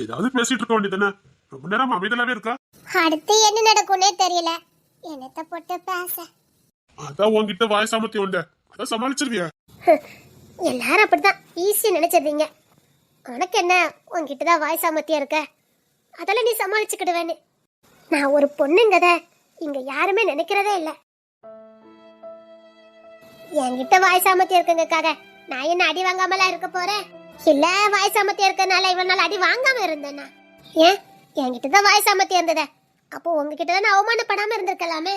ஏதாவது பேசிட்டு இருக்க வேண்டியதானே? ரொம்ப நேரம் அமைதலாவே இருக்கா? அடுத்து என்ன நடக்கும்னே தெரியல. என்னத்த போட்டு பேச. அதான் உன்கிட்ட வாய் சாமர்த்தியம் உண்டு, அதான் சமாளிச்சிருவியா? எல்லாரும் அப்படிதான் ஈஸியா நினைச்சிருந்தீங்க. உனக்கு என்ன, உன்கிட்டதான் வாய் சாமர்த்தியம் இருக்க, அதெல்லாம் நீ சமாளிச்சுக்கிடுவேன்னு. நான் ஒரு பொண்ணுங்கத இங்க யாருமே நினைக்கிறதே இல்ல. என்கிட்ட வாய் சாமர்த்தியம் இருக்குங்கக்காக நான் என்ன அடி வாங்காமலா இருக்க போறேன்? இல்ல வாய் சாமர்த்தியம் இருக்கனால இவ்வளவு நாள் அடி வாங்காம இருந்தேனா? ஏன் என்கிட்டதான் வாய் சாமர்த்தியம் இருந்ததே, அப்போ உங்ககிட்ட தான் அவமானப்படாம இருந்திருக்கலாமே.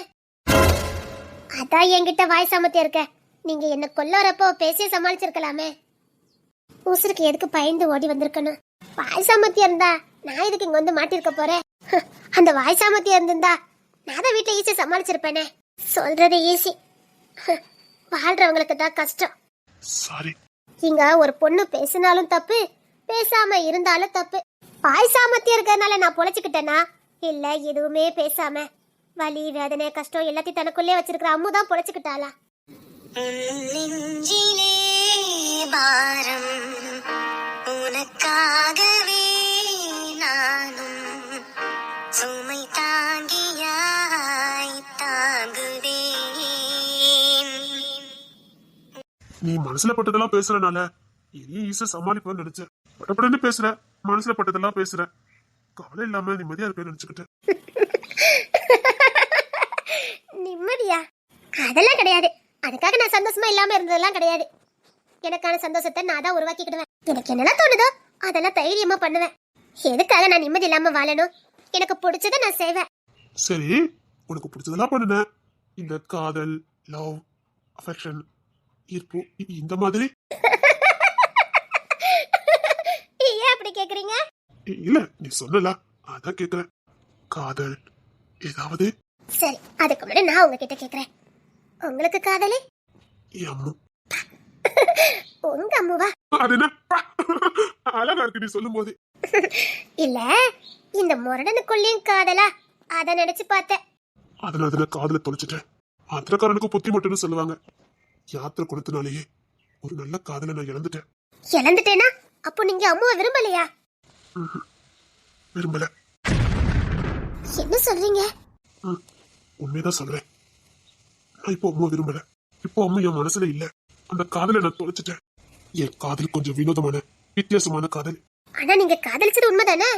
அதான் என்கிட்ட வாய் சாமர்த்தியம் இருக்க, நீங்க என்ன கொல்ல வரப்போ பேசி சமாளிச்சிருக்கலாமே. உசுருக்கு எதுக்கு பயந்து ஓடி வந்திருக்கணும்? வாய் சாமர்த்தியம் இருந்தா நான் எதுக்கு இங்க வந்து மாட்டிருக்க போறேன்? அந்த வாய் சாமர்த்தியம் இருந்திருந்தா நான் தான் வீட்டை ஈஸியா சமாளிச்சிருப்பேனே. சொல்றது ஈஸி, வாழ்றவங்களுக்கு தான் கஷ்டம். சாரி. இங்க ஒரு பொண்ணு பேசினாலும் தப்பு, பேசாம இருந்தாலும் தப்பு. வாய் சாமர்த்தியம் இருக்கறனால நான் பொழைச்சுக்கிட்டேனா, இல்ல எதுவுமே பேசாம வலி வேதனை கஷ்டம் எல்லாத்தையும் தனக்குள்ளே வச்சிருக்கிற அம்மு தான் பொழைச்சுக்கிட்டாளா? நெஞ்சிலே பாரம் உனக்காகவே நானும் சுமை தாங்கியாய் தாங்குவேன். நீ மனசுல பட்டதெல்லாம் பேசுறனால இனி ஈஸியா சமாளிப்பேன்னு நினைச்சேன். படப்படன்னு பேசுற, மனசுல பட்டதெல்லாம் பேசுற, கவலை இல்லாம நிம்மதியா இருப்பேன்னு நினைச்சுக்கிட்டேன். நிம்மதியா? அதெல்லாம் கிடையாது. அதுக்காக நான் சந்தோஷமா இல்லாம இருந்ததெல்லாம் கிடையாது. எனக்கான சந்தோஷத்தை நான் தான் உருவாக்கிக்கிடுவேன். எனக்கு என்னெல்லாம் தோணுதோ அதெல்லாம் தைரியமா பண்ணுவேன். எதுக்காக நான் நிம்மதி இல்லாம வாழணும்? எனக்கு பிடிச்சதை நான் செய்வேன். சரி, உனக்கு பிடிச்சதெல்லாம் பண்ணுன. இந்த காதல், லவ், அஃபெக்ஷன், ஈர்ப்பு இந்த மாதிரி. ஏன் அப்படி கேக்குறீங்க? இல்ல, நீ சொன்னல அதான் கேக்குறேன். காதல் ஏதாவது? சரி, அதுக்கு முன்னாடி நான் உங்ககிட்ட கேக்குறேன், உங்களுக்கு காதலி? அம்மு. உங்க அம்முவா? அது என்ன அழகா இருக்கு நீ சொல்லும் போது. இல்ல, இந்த முரடனுக்குள்ளேயும் காதலா அத நினைச்சு பார்த்தேன். அதனால காதல தொலைச்சிட்டேன். ஆத்திரக்காரனுக்கு புத்தி மட்டும்னு சொல்லுவாங்க. யாத்திரை கொடுத்தனாலேயே ஒரு நல்ல காதலை நான் இழந்துட்டேன். இழந்துட்டேனா? அப்போ நீங்க அம்முவை விரும்பலையா? விரும்பல. என்ன சொல்றீங்க? உண்மைதான் சொல்றேன். நான் இப்போ அம்மா விரும்பல. இப்போ அம்மா என் மனசுல இல்ல. அந்த காதலை நான் தொலைச்சிட்டேன். என் காதல் கொஞ்சம் வினோதமான வித்தியாசமான காதல். ஆனா நீங்க காதலிச்சது உண்மைதானே?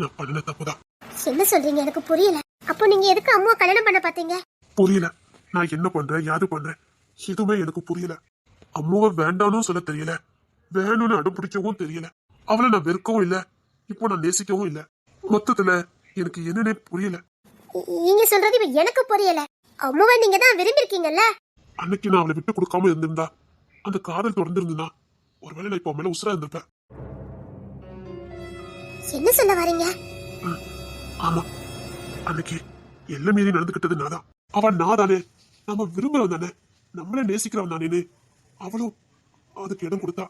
நான் பண்ண தப்புதான். என்ன சொல்றீங்க? எனக்கு புரியல. அப்போ நீங்க எதுக்கு அம்மாவை கல்யாணம் பண்ண பாத்தீங்க? புரியல. நான் என்ன பண்றேன், யாது பண்றேன், எதுவுமே எனக்கு புரியல. அம்மாவை வேண்டானும் சொல்ல தெரியல, வேணும்னு அடம்பிடிக்கவும் தெரியல. அவளை நான் வெறுக்கவும் இல்ல, இப்போ நான் நேசிக்கவும் இல்ல. மொத்தத்துல எனக்கு என்னன்னே புரியல. நீங்க சொல்றது இப்ப எனக்கு புரியல. அம்மாவை நீங்க தான் விரும்பிருக்கீங்கல்ல. அன்னைக்கு நான் அவளை விட்டு கொடுக்காம இருந்திருந்தா, அந்த காதல் தொடர்ந்து இருந்தா, ஒருவேளை நான் இப்போ மேல உசுரா இருந்திருப்பேன். என்ன சொல்ல வரீங்க? ஆமா, அன்னைக்கு எல்லாம் மீறி நடந்துகிட்டது நாதான். அவன் நான் தானே, நம்ம விரும்புறவன் தானே, நம்மள நேசிக்கிறவன் தானேன்னு அவளும் அதுக்கு இடம் கொடுத்தா.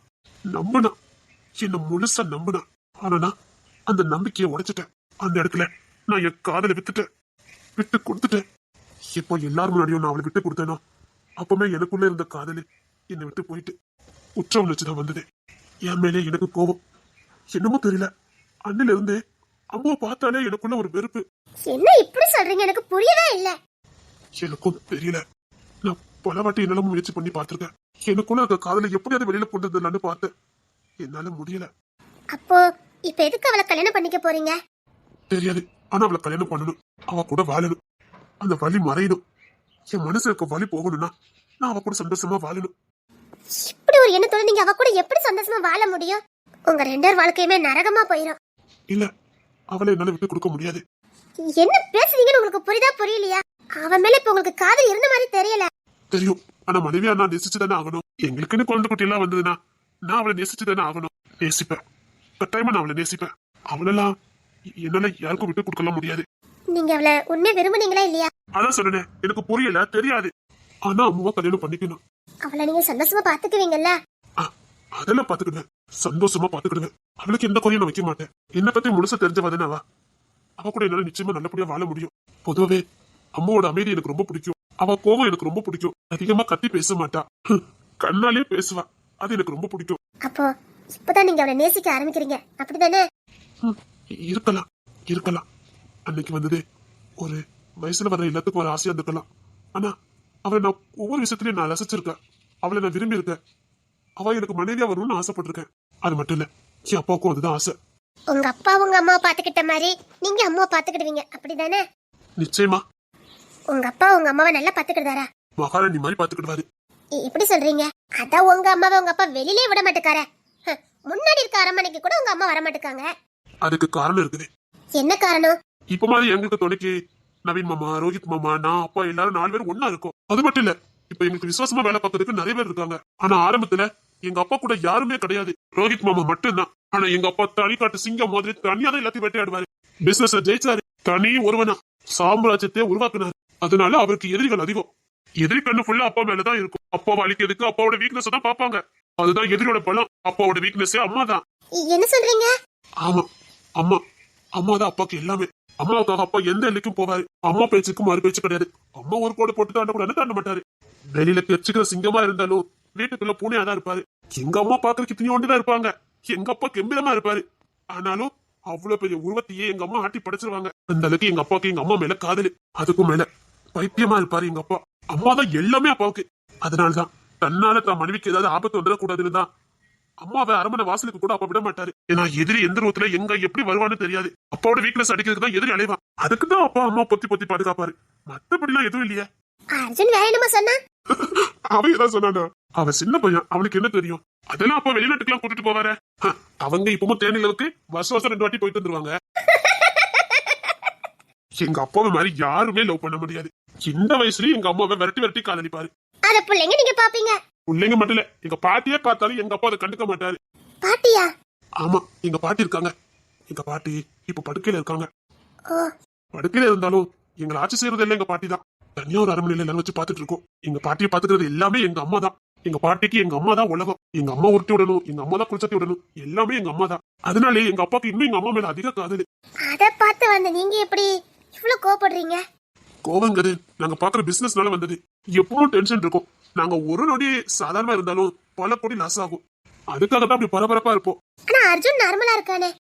நம்பினா, என்ன முழுசா நம்பினா. ஆனா நான் அந்த நம்பிக்கையை உடைச்சிட்டேன். அந்த இடத்துல நான் என் காதலை விட்டு கொடுத்துட்டேன். இப்போ எல்லாரும் முன்னாடியும் நான் அவளை விட்டு கொடுத்தேனா, அப்பவுமே எனக்குள்ள இருந்த காதலு என்னை விட்டு போயிட்டு குற்ற உணர்ச்சிதான் வந்தது. என் மேலே எனக்கு கோபம். என்னமோ தெரியல, அண்ணில இருந்தே அம்மாவை பார்த்தாலே எனக்குள்ள ஒரு வெறுப்பு. என்ன இப்படி சொல்றீங்க? எனக்கு புரியவே இல்ல. எனக்கும் தெரியல. நான் பல வாட்டி என்னால முயற்சி பண்ணி பார்த்திருக்கேன். எனக்குள்ள இருக்க காதலை எப்படியாவது வெளியில கொண்டு வந்துடலான்னு பார்த்தேன். என்னால முடியல. அப்போ இப்ப எதுக்கு அவளை கல்யாணம் பண்ணிக்க போறீங்க? தெரியாது, ஆனா அவளை கல்யாணம் பண்ணணும். அவ கூட வாழணும். அந்த வலி மறையணும். என் மனசு இருக்க வலி போகணும்னா நான் அவ கூட சந்தோஷமா வாழணும். இப்படி ஒரு எண்ணத்தோட நீங்க அவ கூட எப்படி சந்தோஷமா வாழ முடியும்? உங்க ரெண்டு பேர் வாழ்க்கையுமே நரகமா போயிடும். இல்ல, அவளை என்னால விட்டு கொடுக்க முடியாது. என்ன பேசுறீங்கன்னு உங்களுக்கு புரியுதா புரியலையா? அவன் மேல இப்ப உங்களுக்கு காதல் இருந்த மாதிரி தெரியல. தெரியும், ஆனா மனைவியா நான் நேசிச்சுதானே ஆகணும். எங்களுக்குன்னு குழந்தை குட்டி எல்லாம் வந்ததுன்னா நான் அவளை நேசிச்சுதானே ஆகணும். நேசிப்பேன், கட்டாயமா நான் அவளை நேசிப்பேன். அவளெல்லாம் என்னால யாருக்கும் விட்டு கொடுக்கலாம் முடியாது. நீங்க அவளை உண்மையா விரும்புனீங்களா இல்லையா? அதான் சொன்னேன், எனக்கு புரியல, தெரியாது. ஆனா அம்மாவா கல்யாணம் பண்ணிக்கணும். அவளை நீங்க சந்தோஷமா பாத்துக்குவீங்கல்ல? அதெல்லாம் பாத்துக்கிடுவேன், சந்தோஷமா பாத்துக்கிடுவேன். அவளுக்கு எந்த குறையும் நான் வைக்க மாட்டேன். என்ன பத்தி முழுசா தெரிஞ்சவதானே அவ. அவ கூட என்னால நிச்சயமா நல்லபடியா வாழ முடியும். பொதுவாவே அம்மாவோட அமைதி எனக்கு ரொம்ப பிடிக்கும். அவ கோவம் எனக்கு ரொம்ப பிடிக்கும். அதிகமா கத்தி பேச மாட்டா, கண்ணாலே பேசுவா. அது எனக்கு ரொம்ப பிடிக்கும். அப்போ இப்பதான் நீங்க அவளை நேசிக்க ஆரம்பிக்கிறீங்க, அப்படிதானே? ம், இருக்கலாம் இருக்கலாம். அன்னைக்கு வந்தது ஒரு வயசுல வர்ற எல்லாத்துக்கும் ஒரு ஆசையா இருக்கலாம். ஆனா அவளை நான் ஒவ்வொரு விஷயத்திலயும் நான் ரசிச்சிருக்கேன். அவளை நான் விரும்பி இருக்கேன். அவ எனக்கு மனைவியா வரும்னு ஆசைப்பட்டிருக்கேன். அது மட்டும் இல்ல, என் அப்பாவுக்கும் அதுதான் ஆசை. உங்க அப்பா உங்க அம்மாவை பாத்துக்கிட்ட மாதிரி நீங்க அம்மாவை பாத்துக்கிடுவீங்க, அப்படிதானே? நிச்சயமா உங்க அப்பா உங்க அம்மாவை நல்லா பாத்துக்கிட்டாரா? மகாராணி மாதிரி பாத்துக்கிடுவாரு. எப்படி சொல்றீங்க? அதான் உங்க அம்மாவை உங்க அப்பா வெளியிலே விட மாட்டேக்கார. முன்னாடி இருக்க அரண்மனைக்கு கூட உங்க அம்மா வர மாட்டேக்காங்க. அதுக்கு காரணம் இருக்குது. என்ன காரணம்? இப்ப மாதிரி எங்களுக்கு துணைக்கு நவீன் மாமா, ரோஹித் மாமா, நான், அப்பா எல்லாரும் 4 பேர் ஒன்னா இருக்கோம். அது மட்டும் இல்ல, இப்ப எங்களுக்கு விசுவாசமா வேலை பார்க்கறதுக்கு நிறைய பேர் இருக்காங்க. ஆனா ஆரம்பத்துல எங்க அப்பா கூட யாருமே கிடையாது. ரோஹித் மாமா மட்டும்தான். ஆனா எங்க அப்பா தனி காட்டு சிங்கம் மாதிரி தனியா தான் எல்லாத்தையும் வேட்டையாடுவாரு. பிசினஸ் ஜெயிச்சாரு. தனி ஒருவனா சாம்ராஜ்யத்தை உருவாக்குனாரு. அதனால அவருக்கு எதிரிகள் அதிகம். எதிரி கண்ணு ஃபுல்லா அப்பா மேலதான் இருக்கும். அப்பாவை அழிக்கிறதுக்கு அப்பாவோட வீக்னஸ் தான் பாப்பாங்க. அதுதான் எதிரியோட பலம். அப்பாவோட வீக்னஸே அம்மா தான். என்ன சொல்றீங்க? ஆமா, அம்மா. அம்மா தான் அப்பாக்கு எல்லாமே. அம்மாவுக்காக அப்பா எந்த எல்லைக்கும் போவாரு. அம்மா பேச்சுக்கு மறு பேச்சு கிடையாது. அம்மா ஒரு கோடு போட்டு தாண்ட கூட தாண்ட மாட்டாரு. வெளியில கெச்சுக்கிற சிங்கமா இருந்தாலும் வீட்டுக்குள்ள பூனையா தான் இருப்பாரு. எங்க அம்மா பாக்குறதுக்கு இத்தனையோண்டுதான் இருப்பாங்க. எங்க அப்பா கெம்பீரமா இருப்பாரு. ஆனாலும் அவ்வளவு பெரிய உருவத்தையே எங்க அம்மா ஆட்டி படைச்சிருவாங்க. அந்த அளவுக்கு எங்க அப்பாவுக்கு எங்க அம்மா மேல காதலு. அதுக்கும் மேல பைத்தியமா இருப்பாரு எங்க அப்பா. அம்மா தான் எல்லாமே அப்பாவுக்கு. அதனாலதான் தன்னால தான் மனைவிக்கு ஏதாவது ஆபத்து வந்துடக்கூடாதுன்னு தான் அம்மாவை அரண்மனை வாசலுக்கு கூட அப்பா விட மாட்டாரு. ஏன்னா எதிரி எந்த ரூத்துல எங்க எப்படி வருவான்னு தெரியாது. அப்பாவோட வீக்னஸ் அடிக்கிறதுக்கு தான் எதிரி அலைவான். அதுக்குதான் அப்பா அம்மா பொத்தி பொத்தி பாதுகாப்பாரு. மத்தபடிலாம் எதுவும் இல்லையே. அர்ஜுன் வேற என்னமா சொன்னா? அவன் ஏதாவது சொன்னானா? அவன் சின்ன பையன், அவனுக்கு என்ன தெரியும்? அதெல்லாம் அப்பா வெளிநாட்டுக்கு எல்லாம் கூட்டிட்டு போவாரு. அவங்க இப்பவும் தேனிலவுக்கு வருஷம் 2 வாட்டி போயிட்டு வந்துருவாங்க. எங்க அப்பாவை மாதிரி யாருமே லவ் பண்ண முடியாது. இந்த வயசுலயும் எங்க அம்மாவை விரட்டி விரட்டி காதலிப்பாரு. அத பிள்ளைங்க நீங்க பாப்பீங்க? பிள்ளைங்க மட்டும் இல்ல, எங்க பாட்டியே பார்த்தாலும் எங்க அப்பா அதை கண்டுக்க மாட்டாரு. பாட்டியா? ஆமா, எங்க பாட்டி இருக்காங்க. எங்க பாட்டி இப்ப படுக்கையில இருக்காங்க. ஓ, படுக்கையில இருந்தாலும் எங்களை ஆட்சி செய்யறது எல்லாம் எங்க பாட்டி தான். தனியா ஒரு அரண்மனையில எல்லாரும் வச்சு பாத்துட்டு இருக்கோம். எங்க பாட்டியை பாத்துக்கிறது எல்லாமே எங்க அம்மா தான். எங்க பாட்டிக்கு எங்க அம்மா தான் உலகம். எங்க அம்மா உருட்டி விடணும், எங்க அம்மா தான் குளிச்சத்தி விடணும், எல்லாமே எங்க அம்மா தான். அதனாலே எங்க அப்பாக்கு இன்னும் எங்க அம்மா மேல அதிக காதல். அத பார்த்து வந்து நீங்க எப்படி இவ்வளவு கோபப்படுறீங்க? கோவங்கிறது நாங்க பாக்குற பிசினஸ்னால வந்தது. எப்பவும் டென்ஷன் இருக்கும். நாங்க ஒரு நொடி சாதாரணமா இருந்தாலும் பல கோடி லாஸ் ஆகும். அதுக்காக தான் அப்படி பரபரப்பா இருப்போம். ஆனா அர்ஜுன் நார்மலா இருக்கானே.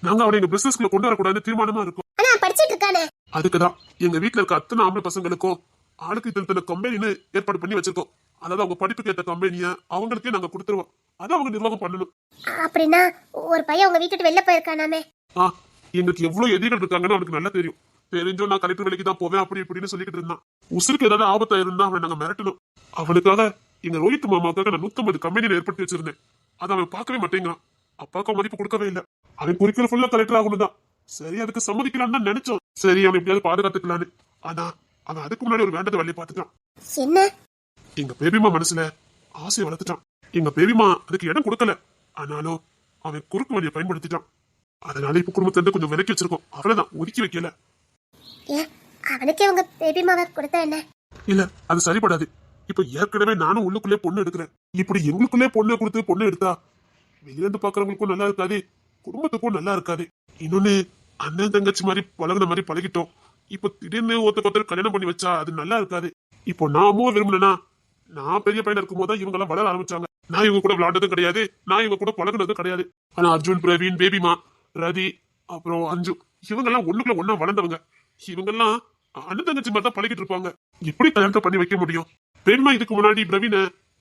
நாங்க அவரை எங்க பிசினஸ்க்குள்ள கொண்டு வரக்கூடாதுன்னு தீர்மானமா இருக்கும். ஆனா படிச்சிட்டு இருக்கானே. அதுக்குதான் எங்க வீட்டுல இருக்க அத்தனை ஆம்பளை பசங்களுக்கும் ஆளுக்கு இத்தனை கம்பெனின்னு ஏற்பாடு பண்ணி வச்சிருக்கோம். அதாவது அவங்க படிப்புக்கு ஏற்ற கம்பெனிய அவங்களுக்கே நாங்க கொடுத்துருவோம். அதை அவங்க நிர்வாகம் பண்ணணும். அப்படின்னா ஒரு பையன் உங்க வீட்டுட்டு வெளில போயிருக்கானாமே. எங்களுக்கு எவ்வளவு எதிரிகள் இருக்காங்கன்னு அவனுக்கு நல்லா தெரியும். தெரிஞ்சோ நான் கலெக்டர் வேலைக்கு தான் போவேன் அப்படி இப்படின்னு சொல்லிட்டு இருந்தான். உசுருக்கு ஏதாவது ஆபத்தா இருந்தா அவன் நாங்க மிரட்டணும். அவனுக்காக எங்க ரோஹித் மாமாவுக்காக நான் 150 கம்பெனியில ஏற்படுத்தி வச்சிருந்தேன். அதை அவன் பார்க்கவே மாட்டேங்கிறான். அப்பாவுக்கு மதிப்பு கொடுக்கவே இல்லை. அவன் குறிக்கோள் ஃபுல்லா கலெக்டர் ஆகணும் தான். சரி, அதுக்கு சம்மதிக்கலாம்னு தான் நினைச்சோம். சரி, அவன் எப்படியாவது பாதுகாத்துக்கலான்னு. ஆனா அவன் அதுக்கு முன்னாடி ஒரு வேண்டத்தை வழியை பார்த்துட்டான். என்ன? எங்க பேபிமா மனசுல ஆசையை வளர்த்துட்டான். எங்க பேபிமா அதுக்கு இடம் கொடுக்கல. ஆனாலும் அவன் குறுக்கு வழியை பயன்படுத்திட்டான். அதனால இப்ப குடும்பத்தை கொஞ்சம் விலக்கி வச்சிருக்கோம். அவ்வளவுதான், ஒதுக்கி வைக்கல. அவனுக்கே உங்க பேபி மாவை கொடுத்தா என்ன? இல்ல, அது சரிபடாது. இப்ப ஏற்கனவே நானும் உள்ளுக்குள்ளே பொண்ணு எடுக்கிறேன். இப்படி எங்களுக்குள்ளே பொண்ணை கொடுத்து பொண்ணு எடுத்தா வெளியிருந்து பாக்குறவங்களுக்கும் நல்லா இருக்காது, குடும்பத்துக்கும் நல்லா இருக்காது. இன்னொன்னு, அண்ணன் தங்கச்சி மாதிரி பழகுன மாதிரி பழகிட்டோம். இப்ப திடீர்னு ஒருத்தர் கல்யாணம் பண்ணி வச்சா அது நல்லா இருக்காது. இப்போ நான் அம்மாவை விரும்பலனா, நான் பெரிய பையன் இருக்கும் போது இவங்க எல்லாம் வளர ஆரம்பிச்சாங்க. நான் இவங்க கூட விளையாண்டதும் கிடையாது, நான் இவங்க கூட பழகுனதும் கிடையாது. ஆனா அர்ஜுன், பிரவீன், பேபிமா, ரதி, அப்புறம் அஞ்சு, இவங்க எல்லாம் ஒண்ணுக்குள்ள ஒன்னா வளர்ந்தவங்க. இவங்க எல்லாம் அண்ணன் தங்கச்சி மாதிரி தான் பழகிட்டு இருப்பாங்க. எப்படி கல்யாணத்தை பண்ணி வைக்க முடியும்? பேபிமா இதுக்கு முன்னாடி பிரவீன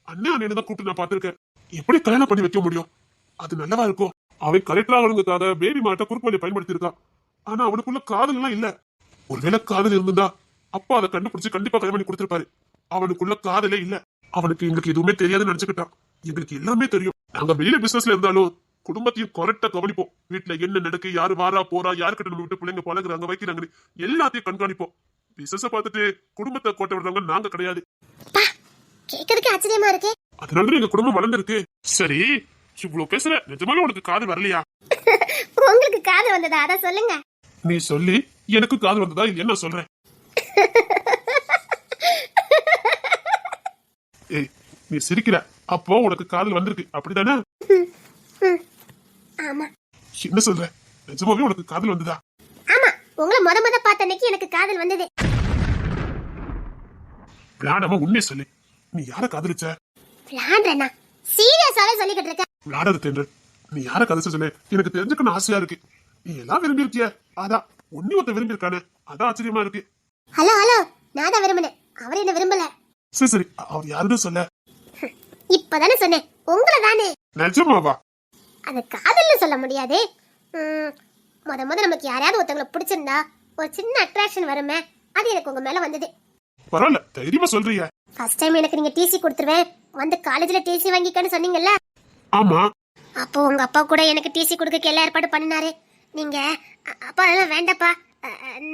அண்ணன் அண்ணன் தான் கூப்பிட்டு நான் பாத்திருக்கேன். எப்படி கல்யாணம் பண்ணி வைக்க முடியும்? அது நல்லவா இருக்கும். அவன் கரெக்டா அவனுக்காக பேபி மாட்ட குறுக்கு வழியை பயன்படுத்தி இருக்கான். ஆனா அவனுக்குள்ள காதல் எல்லாம் இல்ல. ஒருவேளை காதல் இருந்திருந்தா அப்பா அதை கண்டுபிடிச்சு கண்டிப்பா கல்யாணம் பண்ணி கொடுத்திருப்பாரு. அவனுக்குள்ள காதலே இல்ல. அவனுக்கு எங்களுக்கு எதுவுமே தெரியாதுன்னு நினைச்சுக்கிட்டான். எங்களுக்கு எல்லாமே தெரியும். நாங்க வெளியில பிசினஸ்ல இருந்தாலும் குடும்பத்தையும் கரெக்டா கவனிப்போம். வீட்டுல என்ன நடக்கு, யாரு வாரா போறா, யாருக்கிட்ட நம்ம விட்டு பிள்ளைங்க பழகுறாங்க, வைக்கிறாங்க, எல்லாத்தையும் கண்காணிப்போம். பிசினஸ் பார்த்துட்டு குடும்பத்தை கோட்டை விடுறவங்க நாங்க கிடையாது. கேட்கறதுக்கு ஆச்சரியமா இருக்கு. அதனாலதான் எங்க குடும்பம் வளர்ந்துருக்கு. சரி, இவ்வளவு பேசுற, நிஜமாவே உனக்கு காது வரலையா? உங்களுக்கு காது வந்ததா? அத சொல்லுங்க. நீ சொல்லி எனக்கு காது வந்ததா இல்லையா நான் சொல்றேன். ஏய், நீ சிரிக்கிற, அப்போ உனக்கு காதல் வந்திருக்கு, அப்படிதானே? ஆமா. என்ன சொல்ற? நிஜமாவே உனக்கு காதல் வந்ததா? ஆமா, உங்களை முத பார்த்த அன்னைக்கு எனக்கு காதல் வந்தது. விளையாடாம உண்மையை சொல்லு, நீ யார காதலிச்ச? விளையாடுறேன்னா சீரியஸாவே சொல்லிக்கிட்டு இருக்க. விளையாடாத தென்றல், நீ யார காதலிச்ச சொல்லு, எனக்கு தெரிஞ்சுக்கணும் ஆசையா இருக்கு. நீ எல்லாம் விரும்பி இருக்கிய, அதான் ஒன்னி ஒருத்த விரும்பி இருக்கானே, அதான் ஆச்சரியமா இருக்கு. ஹலோ ஹலோ, நான் தான் விரும்பினேன், அவர் என்ன விரும்பல. சரி சரி, அவர் யாருன்னு சொல்ல. இப்பதானே சொன்னேன், உங்களை தானே. நிஜமாவா? அது காதல்னு சொல்ல முடியாது. முத நமக்கு யாரையாவது ஒருத்தவங்களை பிடிச்சிருந்தா ஒரு சின்ன அட்ராக்ஷன் வருமே, அது எனக்கு உங்க மேல வந்தது. பரவாயில்ல, தைரியமா சொல்றிய. ஃபர்ஸ்ட் டைம் எனக்கு நீங்க டிசி கொடுத்துருவேன், வந்து காலேஜ்ல டிசி வாங்கிக்கன்னு சொன்னீங்கல்ல. ஆமா. அப்போ உங்க அப்பா கூட எனக்கு டிசி கொடுக்க எல்லா ஏற்பாடு பண்ணினாரு. நீங்க அப்பா அதெல்லாம் வேண்டாப்பா,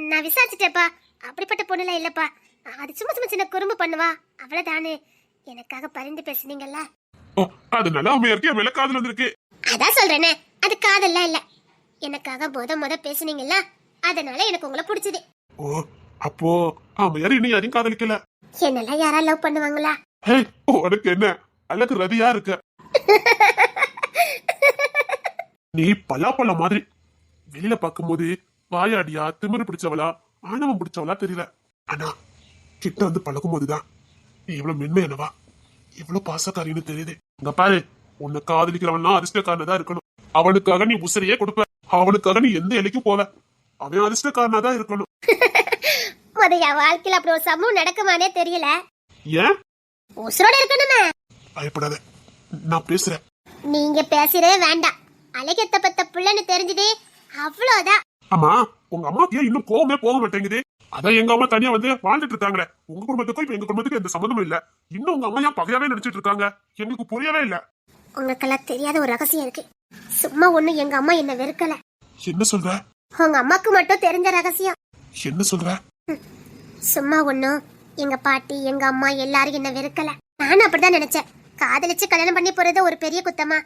நான் விசாரிச்சுட்டேப்பா, அப்படிப்பட்ட பொண்ணுலாம் இல்லப்பா, அது சும்மா சும்மா சின்ன குறும்பு பண்ணுவா, அவ்வளவுதானே, எனக்காக பரிந்து பேசுனீங்கல்ல. ஓ, அது நல்லா அமையருக்கு மேல காதல் வந்திருக்கு. அதான் சொல்றேனே, அது காதல்லாம் இல்ல, எனக்காக முத பேசுனீங்கல்ல, அதனால எனக்கு உங்களை பிடிச்சது. ஓ, அப்போ அமையார் இன்னும் யாரையும் காதலிக்கல. என்னெல்லாம் யாரா லவ் பண்ணுவாங்களா? ஹே, உனக்கு என்ன அழகு ரதியா இருக்க. நீ பலாப்பழ மாதிரி. வெளியில பார்க்கும்போது வாயாடியா, திமிரு பிடிச்சவளா, ஆணவம் பிடிச்சவளா தெரியல. ஆனா கிட்ட வந்து பழகும் போதுதான் நீ எவ்வளவு மென்மையானவா, எவ்வளவு பாசக்காரின்னு தெரியுது. இங்க பாரு, உன்னை காதலிக்கிறவனா அதிர்ஷ்டக்காரனா தான் இருக்கணும். அவனுக்காக நீ உசிரியே கொடுப்ப, அவனுக்காக நீ எந்த எல்லைக்கும் போவ. அவன் அதிர்ஷ்டக்காரனா தான் இருக்கணும். என் வாழ்க்கையில அப்படி ஒரு சம்பவம் நடக்குமானே தெரியல. ஏன் உசுரோட இருக்கணுமே. பயப்படாத, நான் பேசுறேன். நீங்க பேசுறதே வேண்டாம், அழகத்த பத்த புள்ளன்னு தெரிஞ்சது அவ்வளவுதான். ஆமா, உங்க அம்மாக்கு ஏன் இன்னும் கோவமே போக மாட்டேங்குது? அதான் எங்க அம்மா தனியா வந்து வாழ்ந்துட்டு இருக்காங்களே, உங்க குடும்பத்துக்கும் இப்ப எங்க குடும்பத்துக்கும் எந்த சம்பந்தமும் இல்ல. இன்னும் உங்க அம்மா ஏன் பகையாவே நினைச்சிட்டு இருக்காங்க? எங்களுக்கு புரியவே இல்ல. உங்களுக்கெல்லாம் தெரியாத ஒரு ரகசியம் இருக்கு. சும்மா ஒண்ணு எங்க அம்மா என்ன வெறுக்கல. என்ன சொல்ற? உங்க அம்மாக்கு மட்டும் தெரிஞ்ச ரகசியம். என்ன சொல்ற? சும்மா ஒண்ணும் எங்க பாட்டி எங்க அம்மா எல்லாரும் என்ன வெறுக்கல. நானும் அப்படிதான் நினைச்சேன், காதலிச்சு கல்யாணம் பண்ணி போறது ஒரு பெரிய குத்தமா,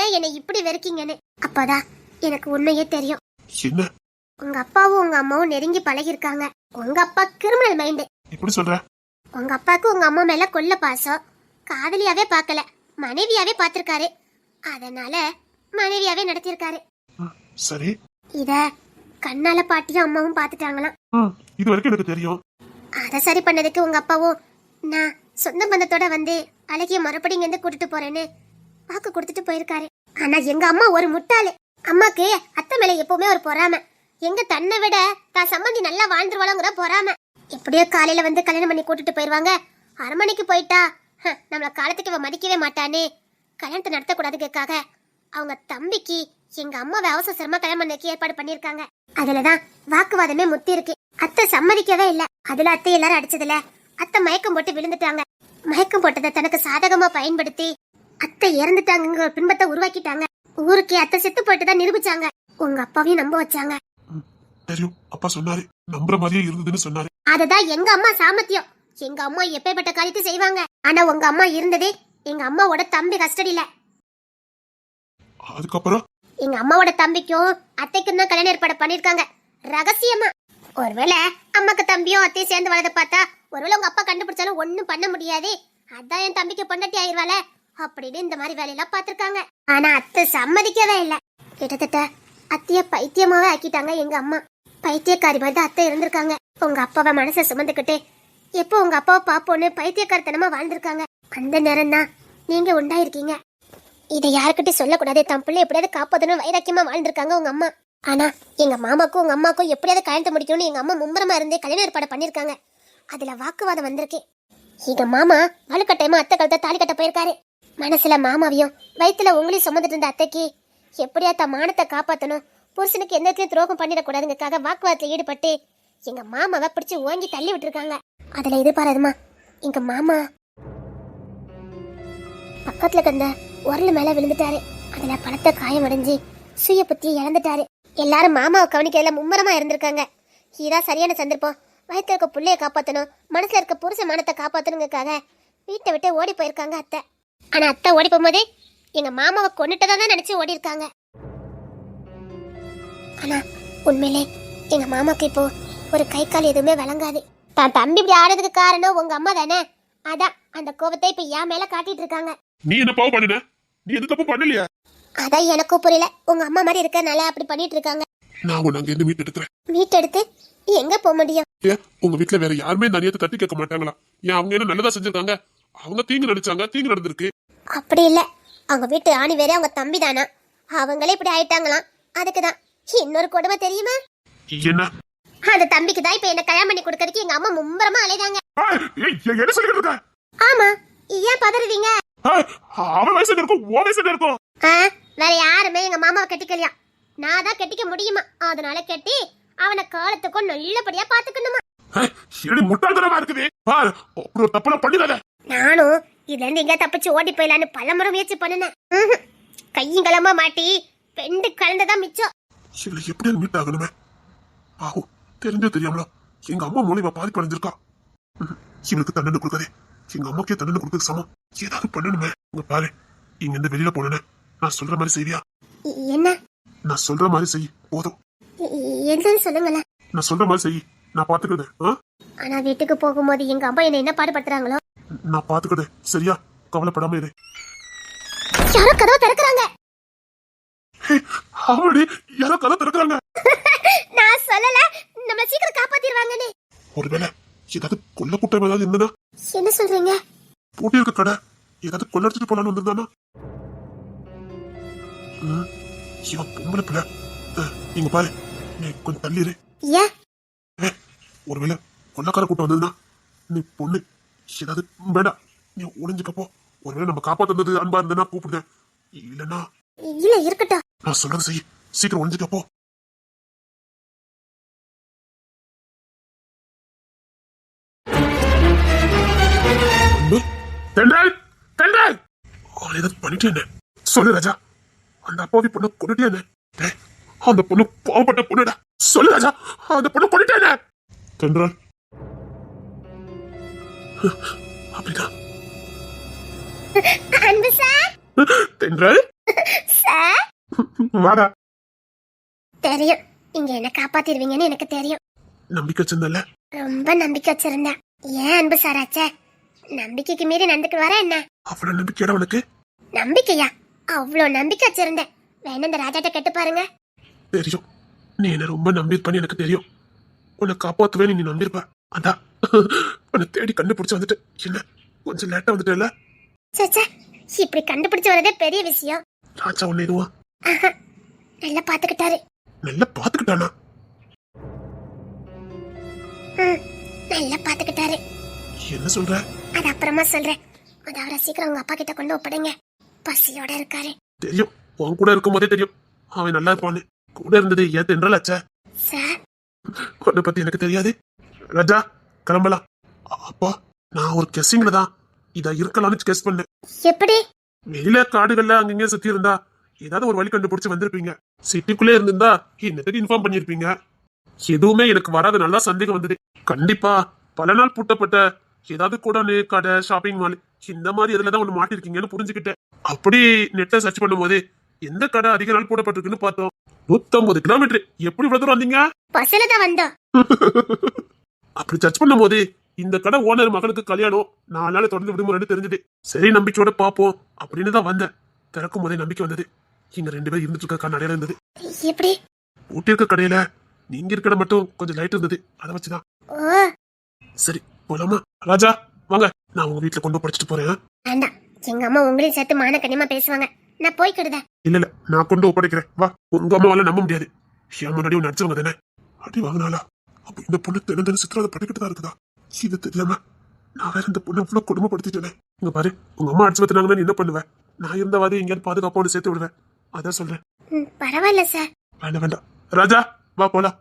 ஏன் என்னை இப்படி வெறுக்கீங்கன்னு. அப்பதான் எனக்கு உண்மையே தெரியும். என்ன? உங்க அப்பாவும் உங்க அம்மாவும் நெருங்கி பழகி இருக்காங்க. உங்க அப்பா கிரிமினல் மைண்ட். இப்படி சொல்ற? உங்க அப்பாக்கு உங்க அம்மா மேல கொல்ல பாசம், காதலியாவே பார்க்கல, மனைவியாவே பார்த்திருக்காரு. அதனால மனைவியாவே நடத்திருக்காரு. சரி. இத கண்ணால பாட்டியும் அம்மாவும் பாத்துட்டாங்களாம். இது வரைக்கும் எனக்கு தெரியும். அத சரி பண்ணதுக்கு உங்க அப்பாவும் நான் சொந்த பந்தத்தோட வந்து அழகிய மறுபடியும் இங்க கூட்டிட்டு போறேன்னு வாக்கு கொடுத்துட்டு போயிருக்காரு. ஆனா எங்க அம்மா ஒரு முட்டாளு. அம்மாக்கு அத்தை மேல எப்பவுமே ஒரு பொறாம. எங்க தன்னை விட தான் சம்பந்தி நல்லா வாழ்ந்துருவாளுங்கிற பொறாம. எப்படியோ காலையில வந்து கல்யாணம் பண்ணி கூட்டிட்டு போயிருவாங்க. 6 மணிக்கு போயிட்டா நம்மள காலத்துக்கு இவ மதிக்கவே மாட்டானே, கல்யாணத்தை நடத்தக்கூடாதுக்காக அவங்க தம்பிக்கு எங்க அம்மாவை அவசரமா கல்யாணம் பண்ணி ஏற்பாடு பண்ணிருக்காங்க. அதுலதான் வாக்குவாதமே முத்தி இருக்கு. அத்தை சம்மதிக்கவே இல்ல. அதுல அத்தை எல்லாரும் அடிச்சதுல அத்தை மயக்கம் போட்டு விழுந்துட்டாங்க. மயக்கம் போட்டதை தனக்கு சாதகமா பயன்படுத்தி அத்தை இறந்துட்டாங்க பின்பத்தை உருவாக்கிட்டாங்க. ஊருக்கே அத்தை செத்து போயிட்டுதான் நிரூபிச்சாங்க. உங்க அப்பாவையும் நம்ப வச்சாங்க. தெரியும், அப்பா சொன்னாரு, நம்புற மாதிரியே இருந்ததுன்னு சொன்னாரு. அதுதான் எங்க அம்மா சாமர்த்தியம். எங்க அம்மா எப்பேற்பட்ட காரியத்தை செய்வாங்க. ஆனா உங்க அம்மா இருந்ததே எங்க அம்மாவோட தம்பி கஸ்டடியில. அதுக்கப்புறம் எங்க அம்மாவோட தம்பிக்கும் அத்தைக்கும் தான் கல்யாணம் ஏற்பாடு பண்ணிருக்காங்க ரகசியமா. ஒருவேளை அம்மாக்கு தம்பியும் அத்தையும் சேர்ந்து வளர்ந்த பார்த்தா ஒருவேளை உங்க அப்பா கண்டுபிடிச்சாலும் ஒண்ணும் பண்ண முடியாது. அதான் என் தம்பிக்கு பொண்டாட்டி ஆயிருவாள அப்படின்னு இந்த மாதிரி வேலையெல்லாம் பாத்திருக்காங்க. ஆனா அத்தை சம்மதிக்கவே இல்ல. கிட்டத்தட்ட அத்தைய பைத்தியமாவே ஆக்கிட்டாங்க எங்க அம்மா. பைத்தியக்காரி மாதிரி அத்தை இருந்திருக்காங்க. உங்க அப்பாவை மனசை சுமந்துக்கிட்டு எப்போ உங்க அப்பாவை பாப்போன்னு பைத்தியக்காரத்தனமா வாழ்ந்திருக்காங்க. அந்த நேரம் தான் நீங்க உண்டாயிருக்கீங்க. இதை யாருக்கிட்ட சொல்லக்கூடாது, தன் பிள்ளை எப்படியாவது காப்பாதணும் வைராக்கியமா வாழ்ந்திருக்காங்க உங்க அம்மா. ஆனா எங்க மாமாக்கும் உங்க அம்மாக்கும் எப்படியாவது கல்யாணத்தை முடிக்கணும்னு எங்க அம்மா மும்முரமா இருந்தே கல்யாண ஏற்பாடு பண்ணிருக்காங்க. அதுல வாக்குவாதம் வந்திருக்கு. எங்க மாமா வலுக்கட்டாயமா அத்தை கழுத்த தாலி கட்ட போயிருக்காரு. மனசுல மாமாவையும் வயிற்றுல உங்களையும் சுமந்துட்டு இருந்த அத்தைக்கு எப்படியா தன் மானத்தை காப்பாத்தணும், புருஷனுக்கு எந்த இடத்துலயும் துரோகம் பண்ணிடக்கூடாதுங்கிறதுக்காக வாக்குவாதத்துல ஈடுபட்டு எங்க மாமாவை பிடிச்சி ஓங்கி தள்ளி விட்டுருக்காங்க. அதுல எதிர்பாராதுமா எங்க மாமா பக்கத்துல கந்த உரல் மேல விழுந்துட்டாரு. அதுல பலத்த காயமடைஞ்சு சுய புத்தியை இழந்துட்டாரு. எல்லாரும் மாமாவை கவனிக்கிறதுல மும்மரமா இருந்திருக்காங்க. இதான் சரியான சந்தர்ப்பம். வயிற்றுல இருக்க புள்ளைய காப்பாத்தணும், மனசுல இருக்க புருஷ மானத்தை காப்பாத்தணுங்கிறதுக்காக வீட்டை விட்டு ஓடி போயிருக்காங்க அத்தை. ஆனா அத்தை ஓடி போகும்போதே எங்க மாமாவை கொண்டுட்டதான் நினைச்சு ஓடி இருக்காங்க. ஆனா உண்மையிலே எங்க மாமாக்கு இப்போ ஒரு கை கால் எதுவுமே வழங்காது. தான் தம்பி இப்படி ஆடுறதுக்கு காரணம் உங்க அம்மா தானே. அதான் அந்த கோபத்தை இப்ப என் மேல காட்டிட்டு இருக்காங்க. நீ என்ன பாவம் பண்ணின? நீ எந்த தப்பு பண்ணலையா? அதான் எனக்கும் புரியல. உங்க அம்மா மாதிரி இருக்கறனால அப்படி பண்ணிட்டு இருக்காங்க. நான் உன்னை அங்க இருந்து மீட் எடுக்கிறேன். மீட் எடுத்து எங்க போக முடியும்? ஏன் உங்க வீட்டுல வேற யாருமே நனியத்தை தட்டி கேட்க மாட்டாங்களா? ஏன் அவங்க என்ன நல்லதா செஞ்சிருக்காங்க? அவங்க தீங்கு நடிச்சாங்க, தீங்கு நடந்திருக்கு. அப்படி இல்ல, அவங்க வீட்டு ஆணி வேற அவங்க தம்பி தானா, அவங்களே இப்படி ஆயிட்டாங்களாம். அதுக்குதான் இன்னொரு கொடுமை தெரியுமா? என்ன? அந்த தம்பிக்கு தான் இப்ப என்ன கல்யாணம் பண்ணி கொடுக்கறதுக்கு எங்க அம்மா மும்பரமா அலைதாங்க. என்ன சொல்லிட்டு இருக்க? ஆமா, ஏன் பதறுவீங்க? அவன் வயசுல இருக்கும், ஓ வயசுல இருக்கும். வேற யாருமே எங்க மாமாவை கட்டிக்கலையா, நான் தான் கட்டிக்க முடியுமா, அதனால கட்டி அவனை காலத்துக்கும் நல்லபடியா பாத்துக்கணுமா. முட்டாள்தனமா இருக்குது. பாரு, ஒரு தப்பு பண்ணிடாத. நானும் இதுல இருந்து எங்க தப்பிச்சு ஓடி போயிடலான்னு பலமுறை முயற்சி பண்ணினேன். கையும் களமா மாட்டி பெண்டு கலந்ததான் மிச்சம். இவளை எப்படி மீட் ஆகணுமே? ஆகும் தெரிஞ்சோ தெரியாமலோ எங்க அம்மா மூலியமா பாதிப்படைஞ்சிருக்கா. இவளுக்கு தண்டனை கொடுக்காதே, எங்க அம்மாக்கே தண்டனை கொடுக்க சமம். ஏதாவது பண்ணணுமே. இங்க பாரு, இங்க இருந்து வெளியில போனேன்னு நான் சொல்ற மாதிரி செய்வியா? என்ன? நான் சொல்ற மாதிரி செய் போதும். என்னன்னு சொல்லுங்களேன். நான் சொல்ற மாதிரி செய், நான் பாத்துக்கிறேன். ஆனா வீட்டுக்கு போகும்போது எங்க அம்மா என்ன பாடுபடுத்துறாங்களோ நான் பாத்துக்கிறேன், சரியா? கவலைப்படாம இரு. யாரோ கதவை திறக்கறாங்க. அவடி யாரோ கதவை திறக்கறாங்க. நான் சொல்லல, நம்ம சீக்கிரம் காப்பாத்திடுவாங்கன்னு. ஒருவேளை ஏதாவது கொல்ல குட்டம் ஏதாவது இருந்ததா? என்ன சொல்றீங்க? பூட்டி இருக்க கடை ஏதாவது கொள்ளடிச்சிட்டு போலான்னு வந்திருந்தானா? இவன் பொம்பளை பிள்ளை. இங்க பாரு, நீ கொஞ்சம் தள்ளி இரு. ஏன்? ஒருவேளை கொள்ளக்கார கூட்டம் வந்ததுன்னா நீ பொண்ணு ஏதாவது வேண்டாம், நீ ஒளிஞ்சுக்கப்போ. ஒருவேளை நம்ம காப்பாத்துறது அன்பா இருந்தனா கூப்பிடுதேன், இல்லன்னா இல்ல இருக்கட்டும். நான் சொல்றது செய், சீக்கிரம் ஒளிஞ்சுக்கப்போ. தென்றல், தென்றல், அவன் ஏதாவது பண்ணிட்டே சொல்லு ராஜா. அந்த அப்பாவி பொண்ணு கொண்டுட்டே. அந்த பொண்ணு பாவப்பட்ட பொண்ணுடா. சொல்லு ராஜா, அந்த பொண்ணு கொண்டுட்டே. தென்றல், அப்படிதான். அன்பு சார். தென்றல் சார், வாடா. தெரியும் நீங்க என்ன காப்பாத்திடுவீங்கன்னு எனக்கு தெரியும். நம்பிக்கை வச்சிருந்தல? ரொம்ப நம்பிக்கை வச்சிருந்தேன். ஏன் அன்பு சார் ஆச்சே, நம்பிக்கைக்கு மீறி நடந்துக்கு வர என்ன? அவ்வளவு நம்பிக்கையோட உனக்கு? நம்பிக்கையா? அவ்வளவு நம்பிக்கை வச்சிருந்தேன். வேணா இந்த ராஜாட்ட கேட்டு பாருங்க. தெரியும், நீ என்ன ரொம்ப நம்பியிருப்பான்னு எனக்கு தெரியும். உன்னை காப்பாத்துவே நீ நம்பியிருப்ப. அதான் உன்னை தேடி கண்டுபிடிச்சு வந்துட்டு. என்ன கொஞ்சம் லேட்டா வந்துட்டேல? சச்சா, இப்படி கண்டுபிடிச்சு வரதே பெரிய விஷயம். ராஜா உன்னை எதுவா நல்லா பாத்துக்கிட்டாரு. நல்லா பாத்துக்கிட்டானா? நல்லா பாத்துக்கிட்டாரு. என்ன சொல்ற? அது அப்புறமா சொல்றேன். அது அவரை சீக்கிரம் உங்க அப்பா கிட்ட கொண்டு ஒப்படைங்க, பசியோட இருக்காரு. தெரியும், உன் கூட இருக்கும் போதே தெரியும் அவன் நல்லா இருப்பான்னு. கூட இருந்தது ஏன் தென்றல் ஆச்சா? சார், உன்னை பத்தி எனக்கு தெரியாது. ராஜா கிளம்பலாம். அப்பா, நான் ஒரு கெஸ்ஸிங்ல தான் இதா இருக்கலாம்னு கெஸ் பண்ணேன். எப்படி? வெளியில காடுகள்ல அங்கங்க சுத்தி இருந்தா ஏதாவது ஒரு வழி கண்டுபிடிச்சு வந்திருப்பீங்க. சிட்டிக்குள்ளே இருந்திருந்தா என்னத்துக்கு இன்ஃபார்ம் பண்ணிருப்பீங்க. எதுவுமே எனக்கு வராது, நல்லா சந்தேகம் வந்தது. கண்டிப்பா பல நாள் பூட்டப்பட்ட ஏதாவது கூட கடை, ஷாப்பிங் மால் இந்த மாதிரி இதுலதான் ஒண்ணு மாட்டிருக்கீங்கன்னு புரிஞ்சுக்கிட்டேன். அப்படி நெட்ல சர்ச் பண்ணும் போது எந்த கடை அதிக நாள் போடப்பட்டிருக்குன்னு பார்த்தோம். 150 கிலோமீட்டர். எப்படி இவ்வளவு தூரம் வந்தீங்க? பஸ்ல தான் வந்தோம். அப்படி சர்ச் பண்ணும் போது இந்த கடை ஓனர் மகனுக்கு கல்யாணம் 4 நாள் தொடர்ந்து விடுமுறைன்னு தெரிஞ்சது. சரி நம்பிக்கையோட பாப்போம் அப்படின்னு தான் வந்தேன். திறக்கும் போதே நம்பிக்கை வந்தது. இங்க 2 பேர் இருந்துட்டு இருக்க நடையில இருந்தது. எப்படி? ஊட்டி இருக்க கடையில நீங்க இருக்கிற மட்டும் கொஞ்சம் லைட் இருந்தது, அதை வச்சுதான். சரி போலாமா? ராஜா வாங்க, நான் உங்க வீட்டுல கொண்டு படிச்சுட்டு போறேன். வேண்டாம், எங்க அம்மா உங்களையும் சேர்த்து மான கண்ணியமா பேசுவாங்க. நான் போய்க்கிடுதேன். இல்ல நான் கொண்டு ஒப்படைக்கிறேன். வா. உங்க அம்மாவால நம்ப முடியாது, என் முன்னாடி ஒன்னு நடிச்சவங்க தானே. அடி வாங்கினாலா? அப்ப இந்த பொண்ணு தினம் சித்திராத படிக்கிட்டு தான் இருக்குதா? இது தெரியாம நான் வேற இந்த பொண்ணு அவ்வளவு குடும்பப்படுத்திட்டேனே. இங்க பாரு, உங்க அம்மா அடிச்சு பத்தினாங்கன்னா என்ன பண்ணுவேன்? நான் இருந்தவாது எங்கேயாவது பாதுகாப்போடு சேர்த்து விடுவேன், அதான் சொல்றேன். பரவாயில்ல சார். வேண்டாம் ராஜா, வா போலாம்.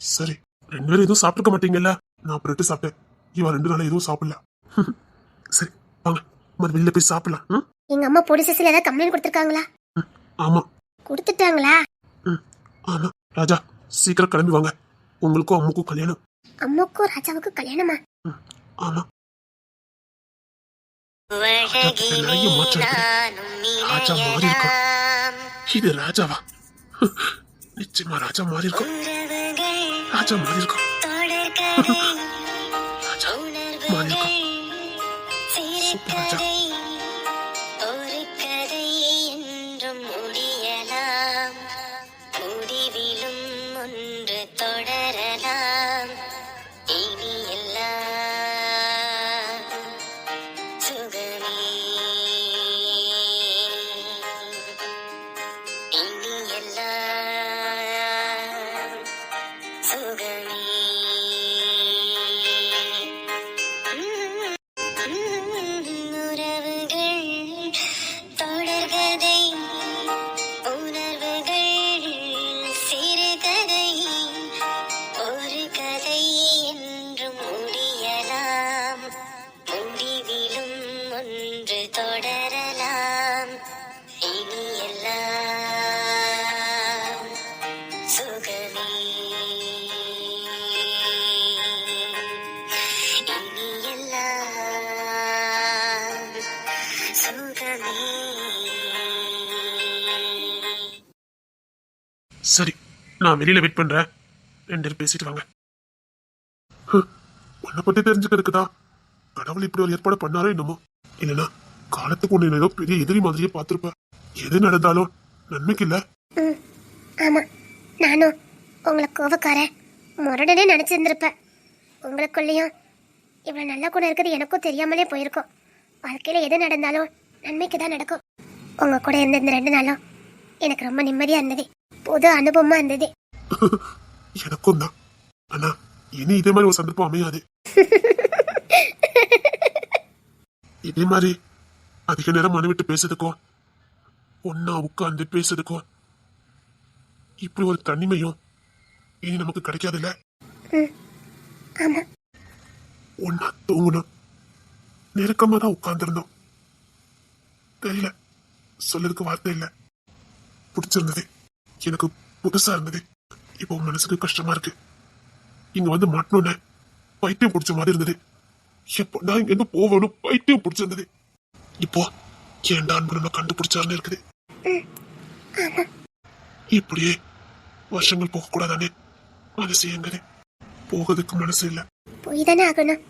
சரி, 2 பேரும் எதுவும் சாப்பிட்டுக்க மாட்டீங்கல்ல? நான் பிரெட்டு சாப்பிட்டேன், இவன் 2 நாள் எதுவும் சாப்பிடல. சரி வாங்க, மறு வெளியில போய் சாப்பிடலாம். எங்க அம்மா போலீஸ் ஸ்டேஷன்ல ஏதாவது கம்ப்ளைண்ட் கொடுத்திருக்காங்களா? ஆமா. கொடுத்துட்டாங்களா? ஆமா. ராஜா சீக்கிரம் கிளம்பி வாங்க, உங்களுக்கும் அம்முக்கும் கல்யாணம். அம்முக்கும் ராஜாவுக்கும் கல்யாணமா? ஆமா. ராஜா மாறி இருக்கான். இது ராஜாவா? நிச்சயமா ராஜா மாறி இருக்கும். ராஜா மாறி இருக்கும். ராஜா மாறி இருக்கும். சூப்பர் ராஜா. ஒரு கதை என்றும் முடியலாம், முடிவிலும் ஒன்று தொடரலாம். இனி எல்லாம் சுகமே, இனி எல்லாம் சுகமே உறவுகள் தொடர்கதை உணர்வுகள் சிறுகதை ஒரு கதை என்றும் முடியலாம் முடிவிலும் ஒன்று தொடரலாம் இனி எல்லாம் சுகமே இனி எல்லாம் சுகமே சரி, நான் வெளியில வெயிட் பண்றேன். 2 பேரும் பேசிட்டு வாங்க. உன்னை பத்தி தெரிஞ்சுக்கிறதுக்குதா கடவுள் இப்படி ஒரு ஏற்பாடு பண்ணாரோ என்னமோ. இல்லைன்னா காலத்துக்கு உன்னை ஏதோ பெரிய எதிரி மாதிரியே பார்த்திருப்ப. எது நடந்தாலும் நன்மைக்கு இல்ல. ம் ஆமா, நானும் உங்களை கோவக்கார முரடனே நினைச்சிருந்திருப்பேன். உங்களுக்குள்ளேயும் இவ்வளவு நல்ல குணம் இருக்குது எனக்கும் தெரியாமலே போயிருக்கோம். வாழ்க்கையில எது நடந்தாலும் நன்மைக்கு தான் நடக்கும். உங்க கூட இருந்த இந்த 2 நாளும் எனக்கு ரொம்ப நிம்மதியா இருந்தது, புது அனுபவமா இருந்தது. எனக்கும் தான். ஆனா இனி இதே மாதிரி ஒரு சந்தர்ப்பம் அமையாது. இதே மாதிரி அதிக நேரம் மனு விட்டு பேசுறதுக்கும் ஒன்னா உட்கார்ந்து பேசுறதுக்கும் இப்படி ஒரு தனிமையும் இனி நமக்கு கிடைக்காதுல்ல. ஆமா, ஒன்னா தூங்கணும், நெருக்கமா தான் உட்கார்ந்துருந்தோம். தெரியல, சொல்லறதுக்கு வார்த்தை இல்ல. பிடிச்சிருந்தது, எனக்கு புதுசா இருந்தது. இப்போ மனசுக்கு கஷ்டமா இருக்கு. இங்க வந்து மாட்டணும்னு பைத்தியம் பிடிச்ச மாதிரி இருந்தது. எப்போ நான் இங்க இருந்து போகணும் பைத்தியம் பிடிச்சிருந்தது. இப்போ ஏன்டா அன்பு நம்ம கண்டுபிடிச்சாருன்னு இருக்குது. இப்படியே வருஷங்கள் போக கூடாதானே மனசு எங்குது. போகிறதுக்கு மனசு இல்ல. போய் தானே ஆகணும்.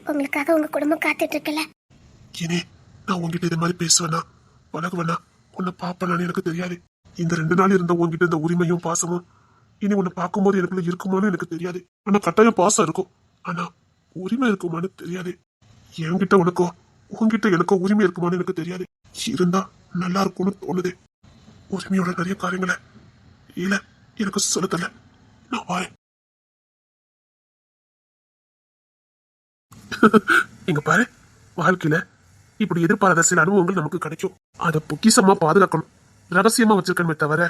உங்களுக்காக உங்க குடும்பம் காத்துட்டு இருக்கல. இனி நான் உங்ககிட்ட இது மாதிரி பேசுவேனா பழகுவேனா உன்னை பாப்பேனான்னு எனக்கு தெரியாது. இந்த 2 நாள் இருந்த உங்ககிட்ட இந்த உரிமையும் பாசமும் இனி உன்னை பார்க்கும்போது எனக்குள்ள இருக்குமான்னு எனக்கு தெரியாது. ஆனா கட்டாயம் பாசம் இருக்கும், ஆனா உரிமை இருக்குமான்னு தெரியாது. என்கிட்ட உனக்கோ உங்ககிட்ட எனக்கோ உரிமை இருக்குமான்னு எனக்கு தெரியாது. இருந்தா நல்லா இருக்கும்னு தோணுது. உரிமையோட நிறைய காரியங்களை இல்ல எனக்கு சொல்ல தெரியல. நான் வாய் இங்க பாரு, வாழ்க்கையில இப்படி எதிர்பாராத சில அனுபவங்கள் நமக்கு கிடைக்கும். அதை பொக்கிசமா பாதுகாக்கணும், ரகசியமா வச்சிருக்கணுமே தவிர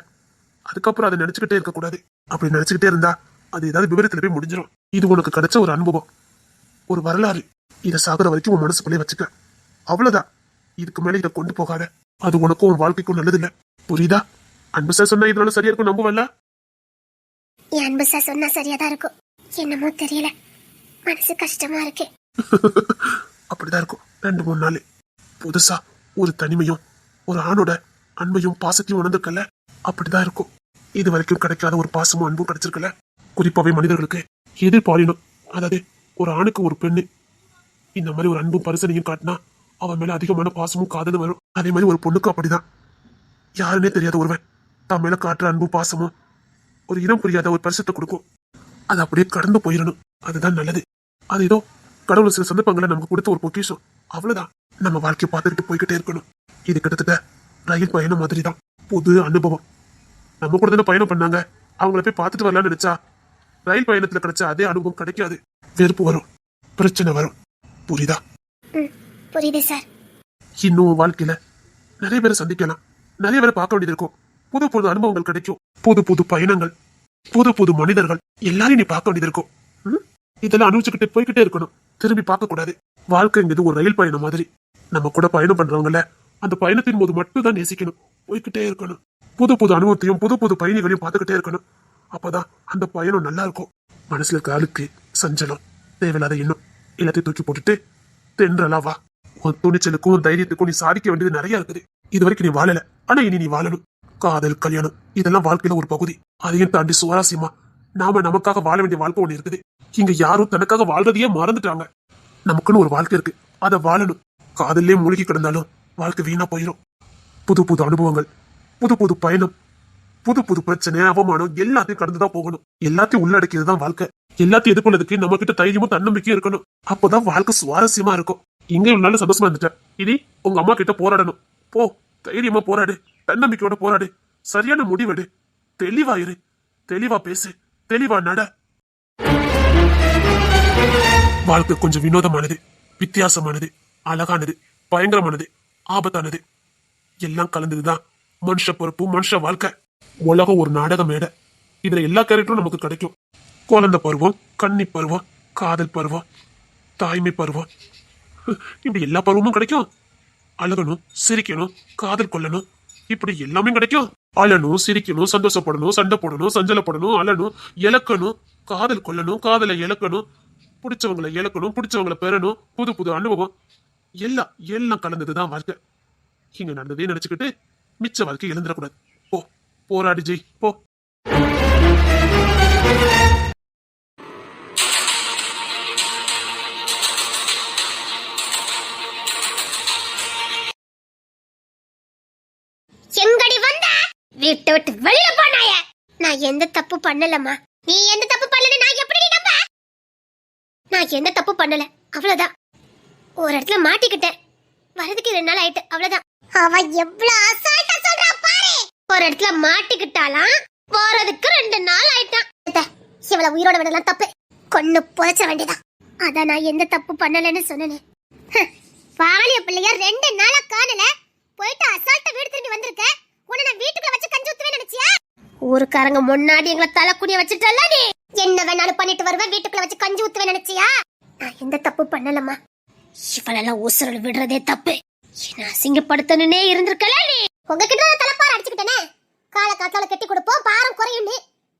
அதுக்கப்புறம் அதை நினைச்சுக்கிட்டே இருக்க கூடாது. அப்படி நினைச்சுக்கிட்டே இருந்தா அது ஏதாவது விவரத்துல போய் முடிஞ்சிடும். இது உனக்கு கிடைச்ச ஒரு அனுபவம், ஒரு வரலாறு. இதை சாகுற வரைக்கும் உன் மனசுக்குள்ளே வச்சுக்க, அவ்வளவுதான். இதுக்கு மேல இதை கொண்டு போகாத. அது உனக்கும் உன் வாழ்க்கைக்கும் நல்லது இல்ல. புரியுதா? அன்பு சார் சொன்னா இதனால சரியா இருக்கும் நம்புவல்ல? என் அன்பு சார் சொன்னா சரியாதான் இருக்கும். என்னமோ தெரியல, மனசு கஷ்டமா இருக்கு. அப்படிதான் இருக்கும். 2-3 நாள் புதுசா ஒரு தனிமையும் ஒரு ஆணோட அன்பையும் பாசத்தையும் உணர்ந்திருக்கல. அப்படிதான் இருக்கும். இது வரைக்கும் கிடைக்காத ஒரு பாசமும் அன்பும் கிடைச்சிருக்கல. குறிப்பாவே மனிதர்களுக்கு எதிர்பாலினம், அதாவது ஒரு ஆணுக்கு ஒரு பெண்ணு இந்த மாதிரி ஒரு அன்பும் பரிசனையும் காட்டினா அவன் மேல அதிகமான பாசமும் காதலும் வரும். அதே மாதிரி ஒரு பொண்ணுக்கும் அப்படிதான். யாருன்னே தெரியாத ஒருவன் தான் மேல காட்டுற அன்பும் பாசமும் ஒரு இனம் புரியாத ஒரு பரிசத்தை கொடுக்கும். அது அப்படியே கடந்து போயிடணும். அதுதான் நல்லது. அது ஏதோ கடவுள் சில சந்தர்ப்பங்களை நமக்கு கொடுத்த ஒரு பொக்கிஷம், அவ்வளவுதான். நம்ம வாழ்க்கையை பார்த்துக்கிட்டு போய்கிட்டே இருக்கணும். இது கிட்டத்தட்ட ரயில் பயணம் மாதிரி தான். புது அனுபவம். நம்ம கூட தானே பயணம் பண்ணாங்க, அவங்கள போய் பார்த்துட்டு வரலாம்னு நினைச்சா ரயில் பயணத்துல கிடைச்ச அதே அனுபவம் கிடைக்காது. வெறுப்பு வரும், பிரச்சனை வரும். புரியுதா? புரியுது சார். இன்னும் வாழ்க்கையில நிறைய பேரை சந்திக்கலாம், நிறைய பேரை பார்க்க வேண்டியது இருக்கும். புது புது அனுபவங்கள் கிடைக்கும், புது புது பயணங்கள், புது புது மனிதர்கள் எல்லாரையும் நீ பார்க்க வேண்டியது இருக்கும். இதெல்லாம் அனுபவிச்சுக்கிட்டே போய்கிட்டே இருக்கணும், திரும்பி பார்க்க கூடாது. வாழ்க்கைங்கிறது ஒரு ரயில் பயணம் மாதிரி. நம்ம கூட பயணம் பண்றவங்கள அந்த பயணத்தின் போது மட்டும் தான் நேசிக்கணும், போய்கிட்டே இருக்கணும். புது புது அனுபவத்தையும் புது புது பயணிகளையும் பார்த்துக்கிட்டே இருக்கணும். அப்பதான் அந்த பயணம் நல்லா இருக்கும். மனசுல இருக்க அழுக்கு, சஞ்சலம், தேவையில்லாத எண்ணம் எல்லாத்தையும் தூக்கி போட்டுட்டு தென்றலா வா. உன் துணிச்சலுக்கும் தைரியத்துக்கும் நீ சாதிக்க வேண்டியது நிறைய இருக்குது. இது வரைக்கும் நீ வாழல, ஆனா இனி நீ வாழணும். காதல், கல்யாணம் இதெல்லாம் வாழ்க்கையில ஒரு பகுதி. அதையும் தாண்டி சுவாரஸ்யமா நாம நமக்காக வாழ வேண்டிய வாழ்க்கை ஒண்ணு இருக்குது. இங்க யாரும் தனக்காக வாழ்றதையே மறந்துட்டாங்க. நமக்குன்னு ஒரு வாழ்க்கை இருக்கு, அதை வாழணும். காதல்லே மூழ்கி கிடந்தாலும் வாழ்க்கை வீணா போயிடும். புது புது அனுபவங்கள், புது புது பயணம், புது புது பிரச்சனை, அவமானம் எல்லாத்தையும் கடந்துதான் போகணும். எல்லாத்தையும் உள்ளடக்கியதுதான் வாழ்க்கை. எல்லாத்தையும் எதிர்கொள்ளதுக்கு நம்ம கிட்ட தைரியமும் தன்னம்பிக்கையும் இருக்கணும். அப்பதான் வாழ்க்கை சுவாரஸ்யமா இருக்கும். இங்க ஒரு நாள் சந்தோஷமா இருந்துட்டேன், இனி உங்க அம்மா கிட்ட போராடணும். போ, தைரியமா போராடு, தன்னம்பிக்கையோட போராடு, சரியான முடிவெடு, தெளிவா இரு, தெளிவா பேசு, தெளிவா நட. வாழ்க்கை கொஞ்சம் வினோதமானது, வித்தியாசமானது, அழகானது, பயங்கரமானது, ஆபத்தானது எல்லாம் கலந்ததுதான் மனுஷ பொறுப்பு, மனுஷ வாழ்க்கை. உலகம் ஒரு நாடக மேடை. இதுல எல்லா கேரக்டரும் நமக்கு கிடைக்கும். குழந்தை பருவம், கன்னி பருவம், காதல் பருவம், தாய்மை பருவம், இப்படி எல்லா பருவமும் கிடைக்கும். அழகணும், சிரிக்கணும், காதல் கொள்ளணும், இப்படி எல்லாமே கிடைக்கும். அழணும், சிரிக்கணும், சந்தோஷப்படணும், சண்டை போடணும், சஞ்சலப்படணும், அழணும், இழக்கணும், காதல் கொள்ளணும், காதலை இழக்கணும், பிடிச்சவங்களை இழக்கணும், பிடிச்சவங்களை பெறணும், புது புது அனுபவம், எல்லாம் எல்லாம் கலந்ததுதான் வாழ்க்கை. இங்க நடந்ததே நினைச்சுக்கிட்டு மிச்ச வாழ்க்கை இழந்துடக்கூடாது. போ, போராடி ஜெய், போ. எங்கடி வந்த? வீட்டை விட்டு வெளியில போனாய. நான் எந்த தப்பு பண்ணலம்மா. நீ எந்த தப்பு பண்ணல நான் எப்படி நம்ப? நான் எந்த தப்பு பண்ணல, அவ்வளவுதான். ஒரு இடத்துல மாட்டிக்கிட்டேன். வரதுக்கு 2 நாள் ஆயிட்டு, அவ்வளவுதான். அவ எவ்வளவு அசால்ட்டா சொல்றா பாரு. ஒரு இடத்துல மாட்டிக்கிட்டாலாம், போறதுக்கு 2 நாள் ஆயிட்டான். இவள உயிரோட விடலாம் தப்பு. கொன்னு புதைச்ச வேண்டியதான். அதான் நான் எந்த தப்பு பண்ணலன்னு சொன்னேன். வாலிய பிள்ளையா 2 நாளா காணல. போயிட்டு அசால்ட்டா வீடு திரும்பி வந்திருக்க. உன்னை நான் வீட்டுக்குள்ள வச்சு கஞ்சி ஊத்துவேன்னு நினைச்சியா? ஊருக்காரங்க முன்னாடி எங்களை தலைக்குடிய வச்சுட்டல்ல நீ. என்ன வேணாலும் பண்ணிட்டு வருவேன், வீட்டுக்குள்ள வச்சு கஞ்சி ஊத்துவேன்னு நினைச்சியா? நான் எந்த தப்பு பண்ணலம்மா. இவளெல்லாம் உசுரல் விடுறதே தப்பு. என்ன அசிங்கப்படுத்தணுன்னே இருந்திருக்கல நீ. உங்ககிட்ட தான் தலைப்பார அடிச்சுக்கிட்டேனே. கால காத்தால கட்டி கொடுப்போம், பாரம் குறையும்.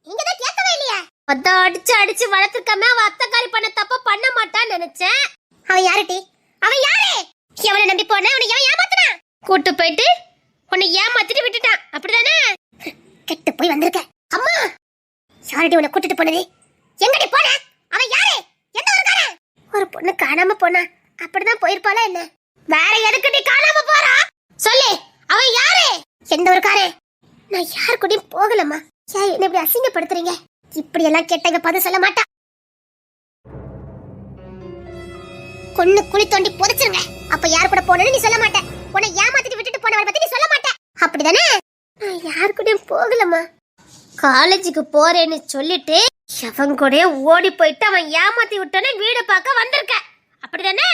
நீங்க தான் கேட்கவே இல்லையா? அதான் அடிச்சு அடிச்சு வளர்த்துருக்காம அவ அத்தக்காரி பண்ண தப்ப பண்ண மாட்டான்னு நினைச்சேன். அவ யாருடி? அவ யாரு? எவனை நம்பி போன? உன்னை எவன் ஏமாத்துனா? கூட்டு போயிட்டு உன்னை ஏமாத்திட்டு விட்டுட்டான், அப்படிதானே? கெட்டு போய் வந்திருக்க. அம்மா, யாரடி உன்னை கூட்டிட்டு போனது? எங்கடி போன? அவ யாரு? எந்த ஊர்கார? ஒரு பொண்ணு காணாம போனா, அப்படிதான் போயிருப்பாளா என்ன? வேற எதுக்கு நீ காணாம போறா? சொல்லு, அவ யாரு? எந்த ஊர்கார? நான் யார் கூடயும் போகலம்மா. ஏன் என்ன இப்படி அசிங்கப்படுத்துறீங்க? இப்படி எல்லாம் கேட்டவங்க பதில் சொல்ல மாட்டா. கொன்னு குழி தோண்டி புதைச்சிருங்க. அப்ப யார் கூட போனேன்னு நீ சொல்ல மாட்டேன். உன்னை ஏமாத்திட்டு விட்டுட்டு போனவரை பத்தி நீ சொல்ல மாட்டேன், அப்படிதானே? நான் யார் கூடயும் போகலம்மா. காலேஜுக்கு போறேன்னு சொல்லிட்டு அவன் கூட ஓடி போயிட்டு அவன் ஏமாத்தி விட்டோன்னே வீட பார்க்க வந்திருக்க, அப்படிதானே?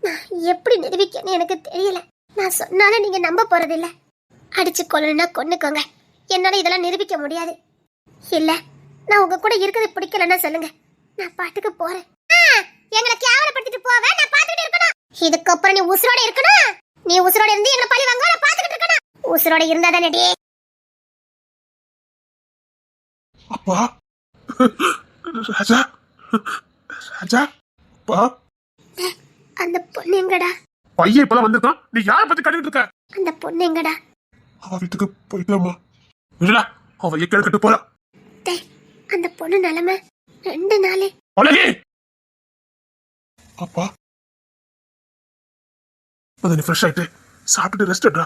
நான் எப்படி நிரூபிக்கன்னு எனக்கு தெரியல. நான் சொன்னாலும் நீங்க நம்ப போறதில்ல. அடிச்சு கொல்லணும்னா கொன்னுக்கோங்க, என்னால இதெல்லாம் நிரூபிக்க முடியாது. இல்ல, நான் உங்க கூட இருக்கிறது பிடிக்கலன்னா சொல்லுங்க, நான் பாட்டுக்கு போறேன். எங்களை கேவலப்படுத்திட்டு போவே நான் பாத்துக்கிட்டு இருக்கணும். இதுக்கப்புறம் நீ உசுரோட இருக்கணும். நீ உசுரோட இருந்து எங்களை பழி வாங்க நான் பாத்துக்கிட்டு இருக்கணும். உசுரோட இருந்தா தானே. அப்பா, ராஜா, ராஜா, அப்பா. அந்த பொண்ணு எங்கடா? பையன் இப்பதான் வந்திருக்கான். நீ யார பத்தி கட்டிட்டு இருக்க? அந்த பொண்ணு எங்கடா? அவ வீட்டுக்கு போயிட்டாமா. இல்லடா, அவ எக்கட கட்டு போறா. அந்த பொண்ணு நிலைமை 2 நாளே. அழகே, அப்பா, அத நீ ஃப்ரெஷ் ஆயிட்டு சாப்பிட்டுட்டு ரெஸ்ட் எடுறா.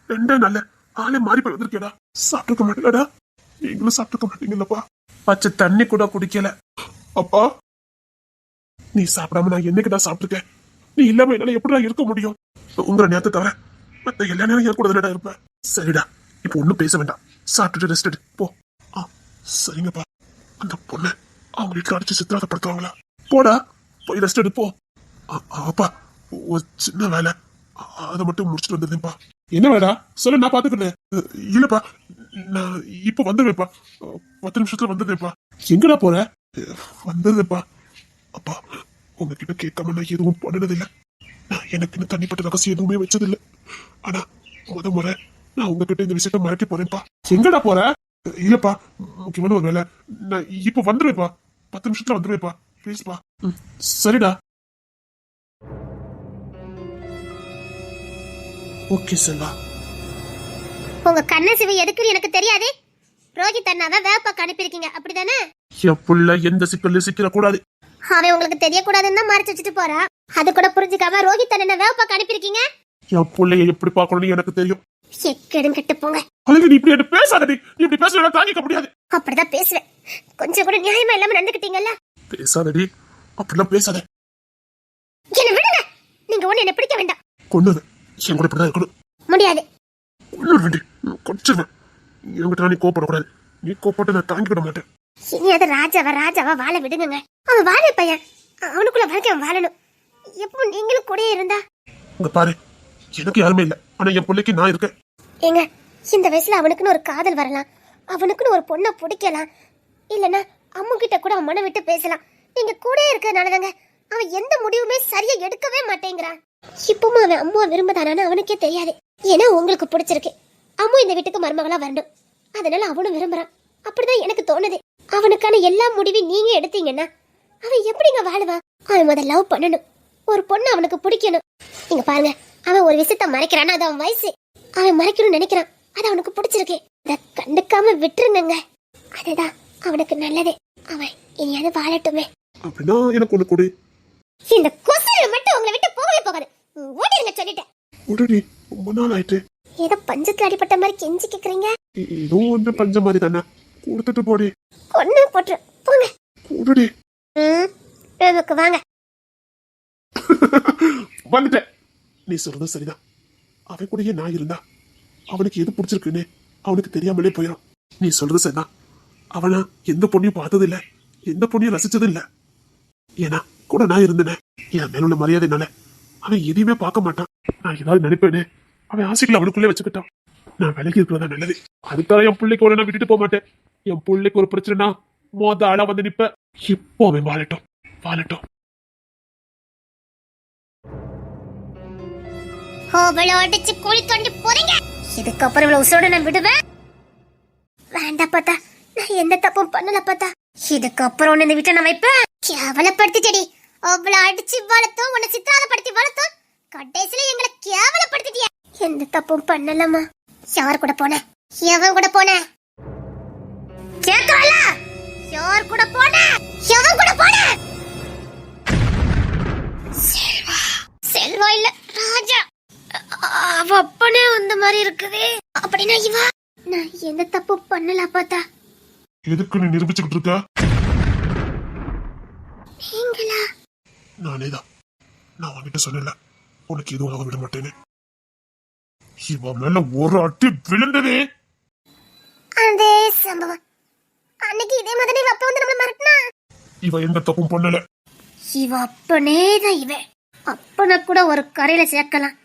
2 நாள்ல ஆளே மாறி போய் வந்திருக்கேடா. சாப்பிட்டுக்க மாட்டேங்கடா. நீங்களும் சாப்பிட்டுக்க மாட்டீங்கல்லப்பா. பச்சை தண்ணி கூட குடிக்கல. அப்பா, நீ சாப்பிடாம நான் என்னைக்குடா சாப்பிட்டுருக்கேன்? நீ இல்லாம என்னால எப்படிடா இருக்க முடியும்? உங்களை நேரத்தை தவிர மத்த எல்லா நேரம் என் கூட தானடா இருப்பேன். சரிடா, இப்ப ஒண்ணும் பேச வேண்டாம். சாப்பிட்டுட்டு ரெஸ்ட் எடு, போ. சரிங்கப்பா. அந்த பொண்ணு அவங்க வீட்டுல அடிச்சு சித்திராதப்படுத்துவாங்களா? போடா, போய் ரெஸ்ட் எடு, போ. அப்பா, ஒரு சின்ன வேலை, அதை மட்டும் முடிச்சுட்டு வந்துருந்தேன்ப்பா. என்ன வேடா சொல்ல, நான் பாத்துக்கிறேன். இல்லப்பா, நான் இப்ப வந்துடுவேப்பா. 10 நிமிஷத்துல வந்துடுறேன்ப்பா. எங்கடா போற? வந்துடுறேன்ப்பா. அப்பா, உங்ககிட்ட கேட்காம நான் எதுவும் பண்ணதில்லை. நான் எனக்குன்னு தனிப்பட்ட ரகசியம் எதுவுமே வச்சதில்லை. ஆனா முறை நான் உங்ககிட்ட இந்த விஷயத்த மறைக்க போறேன்ப்பா. எங்கடா போற? இல்லப்பா, முக்கியமான ஒரு வேலை, நான் இப்ப வந்துடுவேப்பா. 10 நிமிஷத்துல வந்துடுவேப்பா. ப்ளீஸ்ப்பா. சரிடா. ஓகே செல்வா. உங்க கண்ண சிவை எதுக்குன்னு எனக்கு தெரியாது. ரோஹித் அண்ணாவை வேப்பாக்கு அனுப்பியிருக்கீங்க, அப்படிதானே? என் புள்ள எந்த சிக்கல்ல சிக்கிற கூடாது. அவன் உங்களுக்கு தெரியக்கூடாதுன்னு தான் மறைச்சு வச்சுட்டு போறா. அது கூட புரிஞ்சுக்காம ரோஹித் அண்ணனை வேப்பாக்கு அனுப்பியிருக்கீங்க. என் பிள்ளைய எப்படி பார்க்கணும்னு எனக்கு தெரியும். எக்கேடும் கெட்டு போங்க. அழகு, நீ இப்படி பேசாதடி. நீ இப்படி பேசல தாங்கிக்க முடியாது. அப்படிதான் பேசுவேன். கொஞ்சம் கூட நியாயமா இல்லாம நடந்துக்கிட்டீங்கல்ல. பேசாதடி, அப்படிலாம் பேசாத. என்ன விடுங்க. நீங்க ஒண்ணு என்ன பிடிக்க வேண்டாம். கொண்டு என் கூட இப்படிதான் இருக்கணும். முடியாது. கொண்டு வேண்டி கொஞ்சம் என்கிட்ட நீ கோப்படக்கூடாது. நீ கோப்பட்டு நான் தாங்கிக்கிட மாட்டேன். இனி அது ராஜாவா வாழ விடுங்க. அவன் வாழ பையன், அவனுக்குள்ள வாழ்க்கை அவன் வாழணும். எப்போ நீங்களும் கூட இருந்தா. இங்க பாரு, எனக்கு யாருமே இல்ல, ஆனா என் பிள்ளைக்கு நான் இருக்கேன். ஏங்க, இந்த வயசுல அவனுக்குன்னு ஒரு காதல் வரலாம், அவனுக்குன்னு ஒரு பொண்ணை பிடிக்கலாம், இல்லனா அம்மா கிட்ட கூட அவன் மனம் விட்டு பேசலாம். நீங்க கூட இருக்கிறதுனாலதாங்க அவன் எந்த முடிவுமே சரியா எடுக்கவே மாட்டேங்கிறான். இப்பவும் அவன் அம்மா விரும்பதானான்னு அவனுக்கே தெரியாது. ஏன்னா உங்களுக்கு பிடிச்சிருக்கு, அம்மா இந்த வீட்டுக்கு மருமகளா வரணும், அதனால அவனும் விரும்புறான். அப்படிதான் எனக்கு தோணுது. அவனுக்கான எல்லா முடிவையும் நீங்க எடுத்தீங்கன்னா அவன் எப்படிங்க வாழுவான்? அவன் முதல்ல லவ் பண்ணணும், ஒரு பொண்ணு அவனுக்கு பிடிக்கணும். நீங்க பாருங்க, அவன் ஒரு விஷயத்த மறைக்கிறான்னா அது அவன் வயசு. அவன் மறைக்கணும்னு நினைக்கிறான், அது அவனுக்கு பிடிச்சிருக்கு. அதை கண்டுக்காம விட்டுருங்க, அதுதான் அவனுக்கு நல்லது. அவன் இனியாவது வாழட்டுமே. அப்படின்னா எனக்கு ஒண்ணு கொடு. இந்த கொசுறு மட்டும் உங்களை விட்டு போகவே போகாது. ஓடிடுங்க சொல்லிட்டேன். உடனே ரொம்ப நாள் ஆயிட்டு. ஏதோ பஞ்சத்துல அடிப்பட்ட மாதிரி கெஞ்சி கேக்குறீங்க. ஏதோ ஒன்று பஞ்ச மாதிரி தானே, கொடுத்துட்டு போடி. கொன்னு போட்டு போங்க. உடனே நமக்கு வாங்க. வந்துட்டேன். நீ சொல்றது சரிதான். அவன் கூடயே நான் இருந்தா அவனுக்கு எது பிடிச்சிருக்குன்னு அவனுக்கு தெரியாமலே போயிடும். நீ சொல்றது சரிதான். அவனா எந்த பொண்ணையும் பார்த்தது இல்ல, எந்த பொண்ணையும் ரசிச்சது இல்ல. ஏன்னா கூட நான் இருந்தேனே. என் மேல உள்ள மரியாதைனால அவன் எதையுமே பார்க்க மாட்டான். நான் ஏதாவது நினைப்பேனே, அவன் ஆசைகளை அவனுக்குள்ளே வச்சுக்கிட்டான். நான் விலகி இருக்கிறதா நல்லது. அதுக்காக என் பிள்ளைக்கு ஒரு நான் விட்டுட்டு போக மாட்டேன். என் பிள்ளைக்கு ஒரு பிரச்சனைனா மொத ஆளா வந்து நிப்ப. இப்போ அவன் வாழட்டும், வாழட்டும். அடிச்சு கூலி தோண்டி போறீங்க. இதுக்கப்புறம் இவ்வளவு உசோட நான் விடுவேன். வேண்டாம் பார்த்தா, நான் எந்த தப்பும் பண்ணல பார்த்தா. இதுக்கப்புறம் உன்னை இந்த வீட்டை நான் வைப்பேன். கேவலப்படுத்திட்டடி. அவ்வளவு அடிச்சு வளர்த்தோம், உன்னை சித்திராதப்படுத்தி வளர்த்தோம், கடைசியில எங்களை கேவலப்படுத்திட்டியா. எந்த தப்பும் பண்ணலமா. யார் கூட போன? எவன் கூட போன? கேக்குறல? யார் கூட போன? எவன் கூட போன? செல்வா, செல்வா இல்ல ராஜா. அவ அப்பனே அந்த மாதிரி இருக்குது. அப்படின்னா இவா? நான் எந்த தப்பு பண்ணல பார்த்தா. எதுக்கு நீ நிரூபிச்சுக்கிட்டு இருக்க? நீங்களா? நானேதான். நான் உன்கிட்ட சொன்னல, உனக்கு எதுவும் ஆக விட மாட்டேன்னு. இவன் மேல ஒரு அட்டி விழுந்ததே. அதே சம்பவம் அன்னைக்கு இதே மாதிரி இவ அப்ப வந்து நம்மள மிரட்டினா. இவ எந்த தப்பும் பண்ணல. இவ அப்பனே தான் இவன். அப்பனை கூட ஒரு கரையில சேர்க்கலாம்,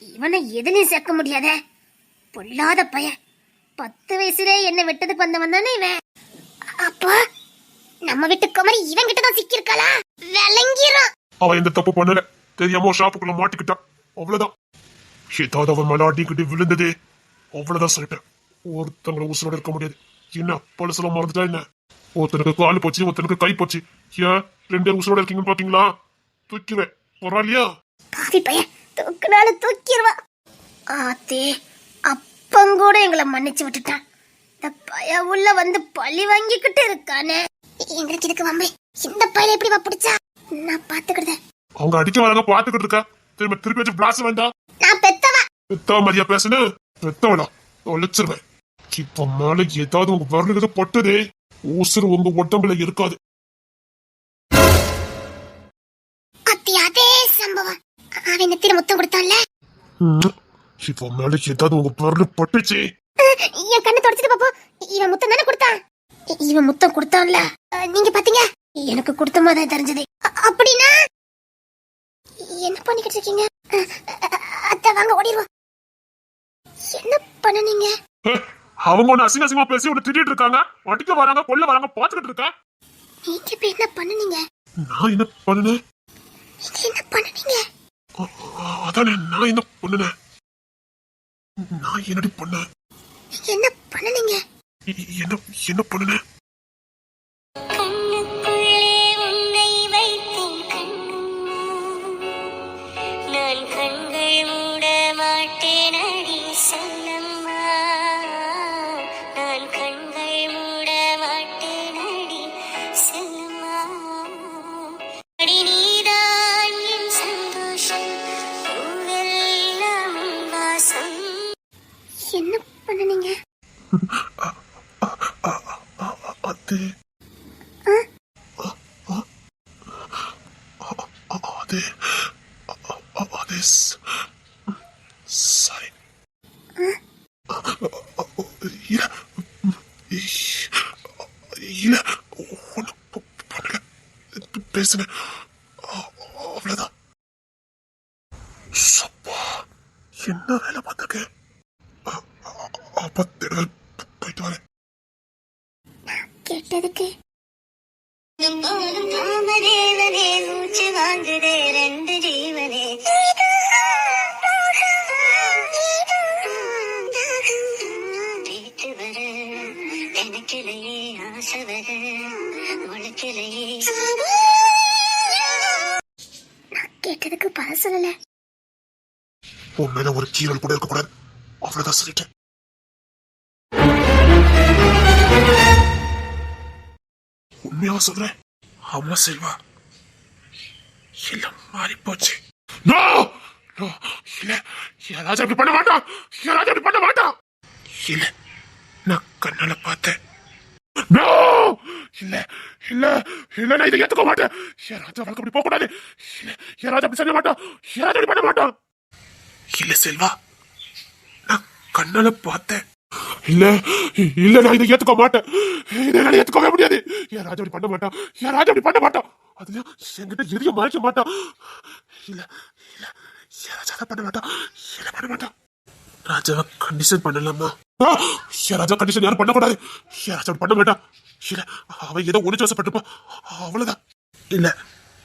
இவனை எதுலயும் சேர்க்க முடியாதே. பொல்லாத பையன். 10 வயசுல என்ன விட்டதுக்கு வந்தவன் தானே இவன். அப்போ நம்ம வீட்டு குமரி இவன் கிட்ட தான் சிக்கிருக்காளா? விளங்கிரும். அவன் எந்த தப்பு பண்ணல, தெரியாம ஷாப்புக்குள்ள மாட்டிக்கிட்டான், அவ்வளவுதான். ஏதாவது அவன் மேல அடிக்கிட்டு விழுந்ததே, அவ்வளவுதான் சொல்லிட்டேன். ஒருத்தங்களை உசுரோட இருக்க முடியாது. என்ன பழசுல மறந்துட்டா என்ன? ஒருத்தனுக்கு கால் போச்சு, ஒருத்தனுக்கு கை போச்சு. ஏன் 2 பேர் உசுரோட இருக்கீங்கன்னு பாத்தீங்களா? தூக்கிடுவேன், பரவாயில்லையா? பாவி பையன், தூக்குனாலும் தூக்கிடுவா. ஆத்தே, அப்பங்கூட எங்களை மன்னிச்சு விட்டுட்டான். இந்த பய உள்ள வந்து பழி வாங்கிக்கிட்டு இருக்கானே. எங்களுக்கு இதுக்கு வம்பே. இந்த பையில எப்படி பிடிச்சா? நான் பாத்துக்கிட்டேன். அவங்க அடிக்க வராங்க, பாத்துக்கிட்டு இருக்கா. திருப்பி வச்சு பிளாஸ் வேண்டாம். நான் பெத்தவா. பெத்தவ மாதிரியா பேசுன? பெத்தவளா? தொலைச்சிருவேன். இப்ப மேல ஏதாவது உங்க வரல பட்டதே, ஊசர் உங்க உடம்புல இருக்காது. அத்தி, அதே சம்பவம். அவன் இந்த திரு முத்தம் கொடுத்தான்ல, இப்ப மேல ஏதாவது உங்க வரல பட்டுச்சு. என் கண்ணை தொடச்சிட்டு பாப்போம். இவன் முத்தம் தானே கொடுத்தான். இவன் முத்தம் கொடுத்தான்ல, நீங்க பாத்தீங்க? எனக்கு கொடுத்த மாதிரி தெரிஞ்சது. அப்படின்னா என்ன பண்ணிக்கிட்டு இருக்கீங்க? அத்தை வாங்க, ஓடிடுவோம். என்ன பண்ணனீங்க? அவங்க ஒண்ணு அசிங்கமா பேசி ஒண்ணு திட்டிட்டு இருக்காங்க, அடிக்க வராங்க, கொல்ல வராங்க, பாத்துக்கிட்டு இருக்க. நீங்க இப்ப என்ன பண்ணனீங்க? நான் என்ன பண்ணுனேன்? நீங்க என்ன பண்ணனீங்க? அதானே, நான் என்ன பண்ணுனேன்? நான் என்னடி பண்ணேன்? நீங்க என்ன பண்ணனீங்க? என்ன பண்ணுனேன்? கண்ணுக்குள்ளே உன்னை வைத்தேன் கண்ணம்மா, நான் கண்கள் மூட மாட்டேன் அடி சொல்லம்மா, நான் கண்கள் மூட மாட்டேன் அடி சொல்லம்மா, அடி நீதான் என் சந்தோஷம், பூவெல்லாம் உன் வாசம். என்ன பண்ணனீங்க? அது சரி. இல்ல ஒண்ணும் பண்ணல, பேசுனேன், அவ்வளவுதான். சப்பா, என்ன வேலை பார்த்திருக்கேன். அப்ப தேடுவேன், போயிட்டு வரேன். கேட்டதுக்கு போலும் காமதேவனே மூச்சு வாங்குதே ரெண்டு ஜீவனே வீட்டு வர எனக்கிலேயே ஆசை வர உனக்கிலேயே நான் கேட்டதுக்கு பதில் சொல்லல. உன் மேல ஒரு கீரல் கூட இருக்கக்கூடாது, அவ்வளவுதான் சொல்லிட்டேன். உண்மையாவா சொல்றேன்? ஆமா செல்வா, எல்லாம் மாறி போச்சு. இல்ல, யாராச்சும் அப்படி பண்ண மாட்டான், யாராச்சும் அப்படி பண்ண மாட்டான். இல்ல, நான் கண்ணால பார்த்தேன். இல்ல இல்ல இல்ல, நான் இதை ஏத்துக்க மாட்டேன். யாராச்சும் அவளுக்கு அப்படி போக கூடாது. இல்ல, யாராச்சும் அப்படி செய்ய மாட்டான், யாராச்சும் அப்படி பண்ண மாட்டான். இல்ல செல்வா, நான் கண்ணால பார்த்தேன். இல்ல இல்ல, நான் இதை ஏத்துக்க மாட்டேன். இதை ஏத்துக்கவே முடியாது. யாராச்சும் அப்படி பண்ண மாட்டான், யாராச்சும் அப்படி பண்ண மாட்டான். அதுல என்கிட்ட எதையும் மறைக்க மாட்டான். இல்ல இல்ல, யாராச்சும் பண்ண மாட்டான், இல்ல பண்ண மாட்டான். ராஜாவை கண்டிஷன் பண்ணலாமா? ராஜா கண்டிஷன் யாரும் பண்ணக்கூடாது. யாராச்சும் பண்ண மாட்டான். இல்ல, அவன் ஏதோ ஒளிச்சு வசப்பட்டிருப்பான், அவ்வளவுதான். இல்ல,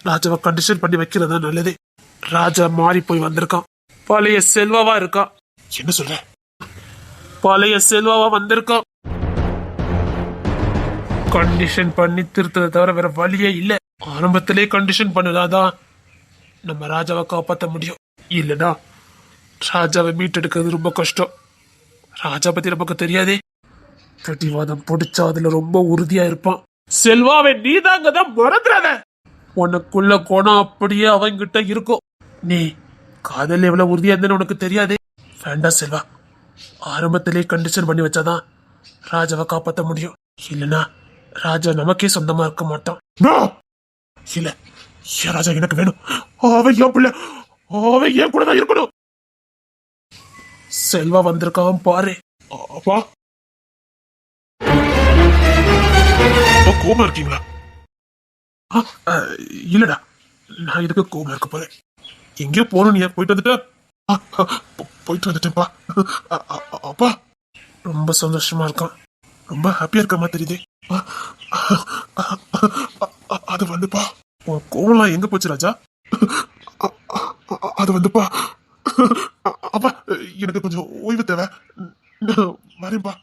ராஜாவை கண்டிஷன் பண்ணி வைக்கிறதா நல்லது. ராஜா மாறி போய் வந்திருக்கான், பழைய செல்வாவா இருக்கான். என்ன சொல்ற? பழைய செல்வாவா வந்திருக்கான். கண்டிஷன் பண்ணி திருத்ததை தவிர வேற வழியே இல்ல. ஆரம்பத்திலே கண்டிஷன் பண்ணலாதான் நம்ம ராஜாவை காப்பாற்ற முடியும். இல்லனா ராஜாவை மீட்டெடுக்கிறது ரொம்ப கஷ்டம். ராஜா பத்தி நமக்கு தெரியாதே. பிரதிவாதம் பிடிச்சா அதுல ரொம்ப உறுதியா இருப்பான். செல்வாவை நீதாங்க தான் மறந்துடாத. உனக்குள்ள கோணம் அப்படியே அவங்கிட்ட இருக்கும். நீ காதல் எவ்வளவு உறுதியா இருந்தேன்னு உனக்கு தெரியாதே. வேண்டாம் செல்வா, ஆரம்பத்திலே கண்டிஷன் பண்ணி வச்சாதான் ராஜாவை காப்பாற்ற முடியும். இல்லனா ராஜா நமக்கே சொந்தமா இருக்க மாட்டான். இல்ல, ராஜா எனக்கு வேணும். அவன் என் பிள்ளை, அவன் என் கூட தான் இருக்கணும். செல்வா வந்திருக்கான் பாரு. அப்பா, கோபம் இருக்கீங்களா? இல்லடா, நான் இதுக்கு கோபம் இருக்க போறேன். எங்கேயோ போகணும், நீ போயிட்டு வந்துட்ட? போயிட்டு வந்துட்டேன்ப்பா. அப்பா ரொம்ப சந்தோஷமா இருக்கான், ரொம்ப ஹாப்பியா இருக்க மாதிரி தெரியுது. அது வந்துப்பா, உன் கோவம்லாம் எங்க போச்சு ராஜா? அது வந்துப்பா, அப்பா எனக்கு கொஞ்சம் ஓய்வு தேவை, வரேன்ப்பா.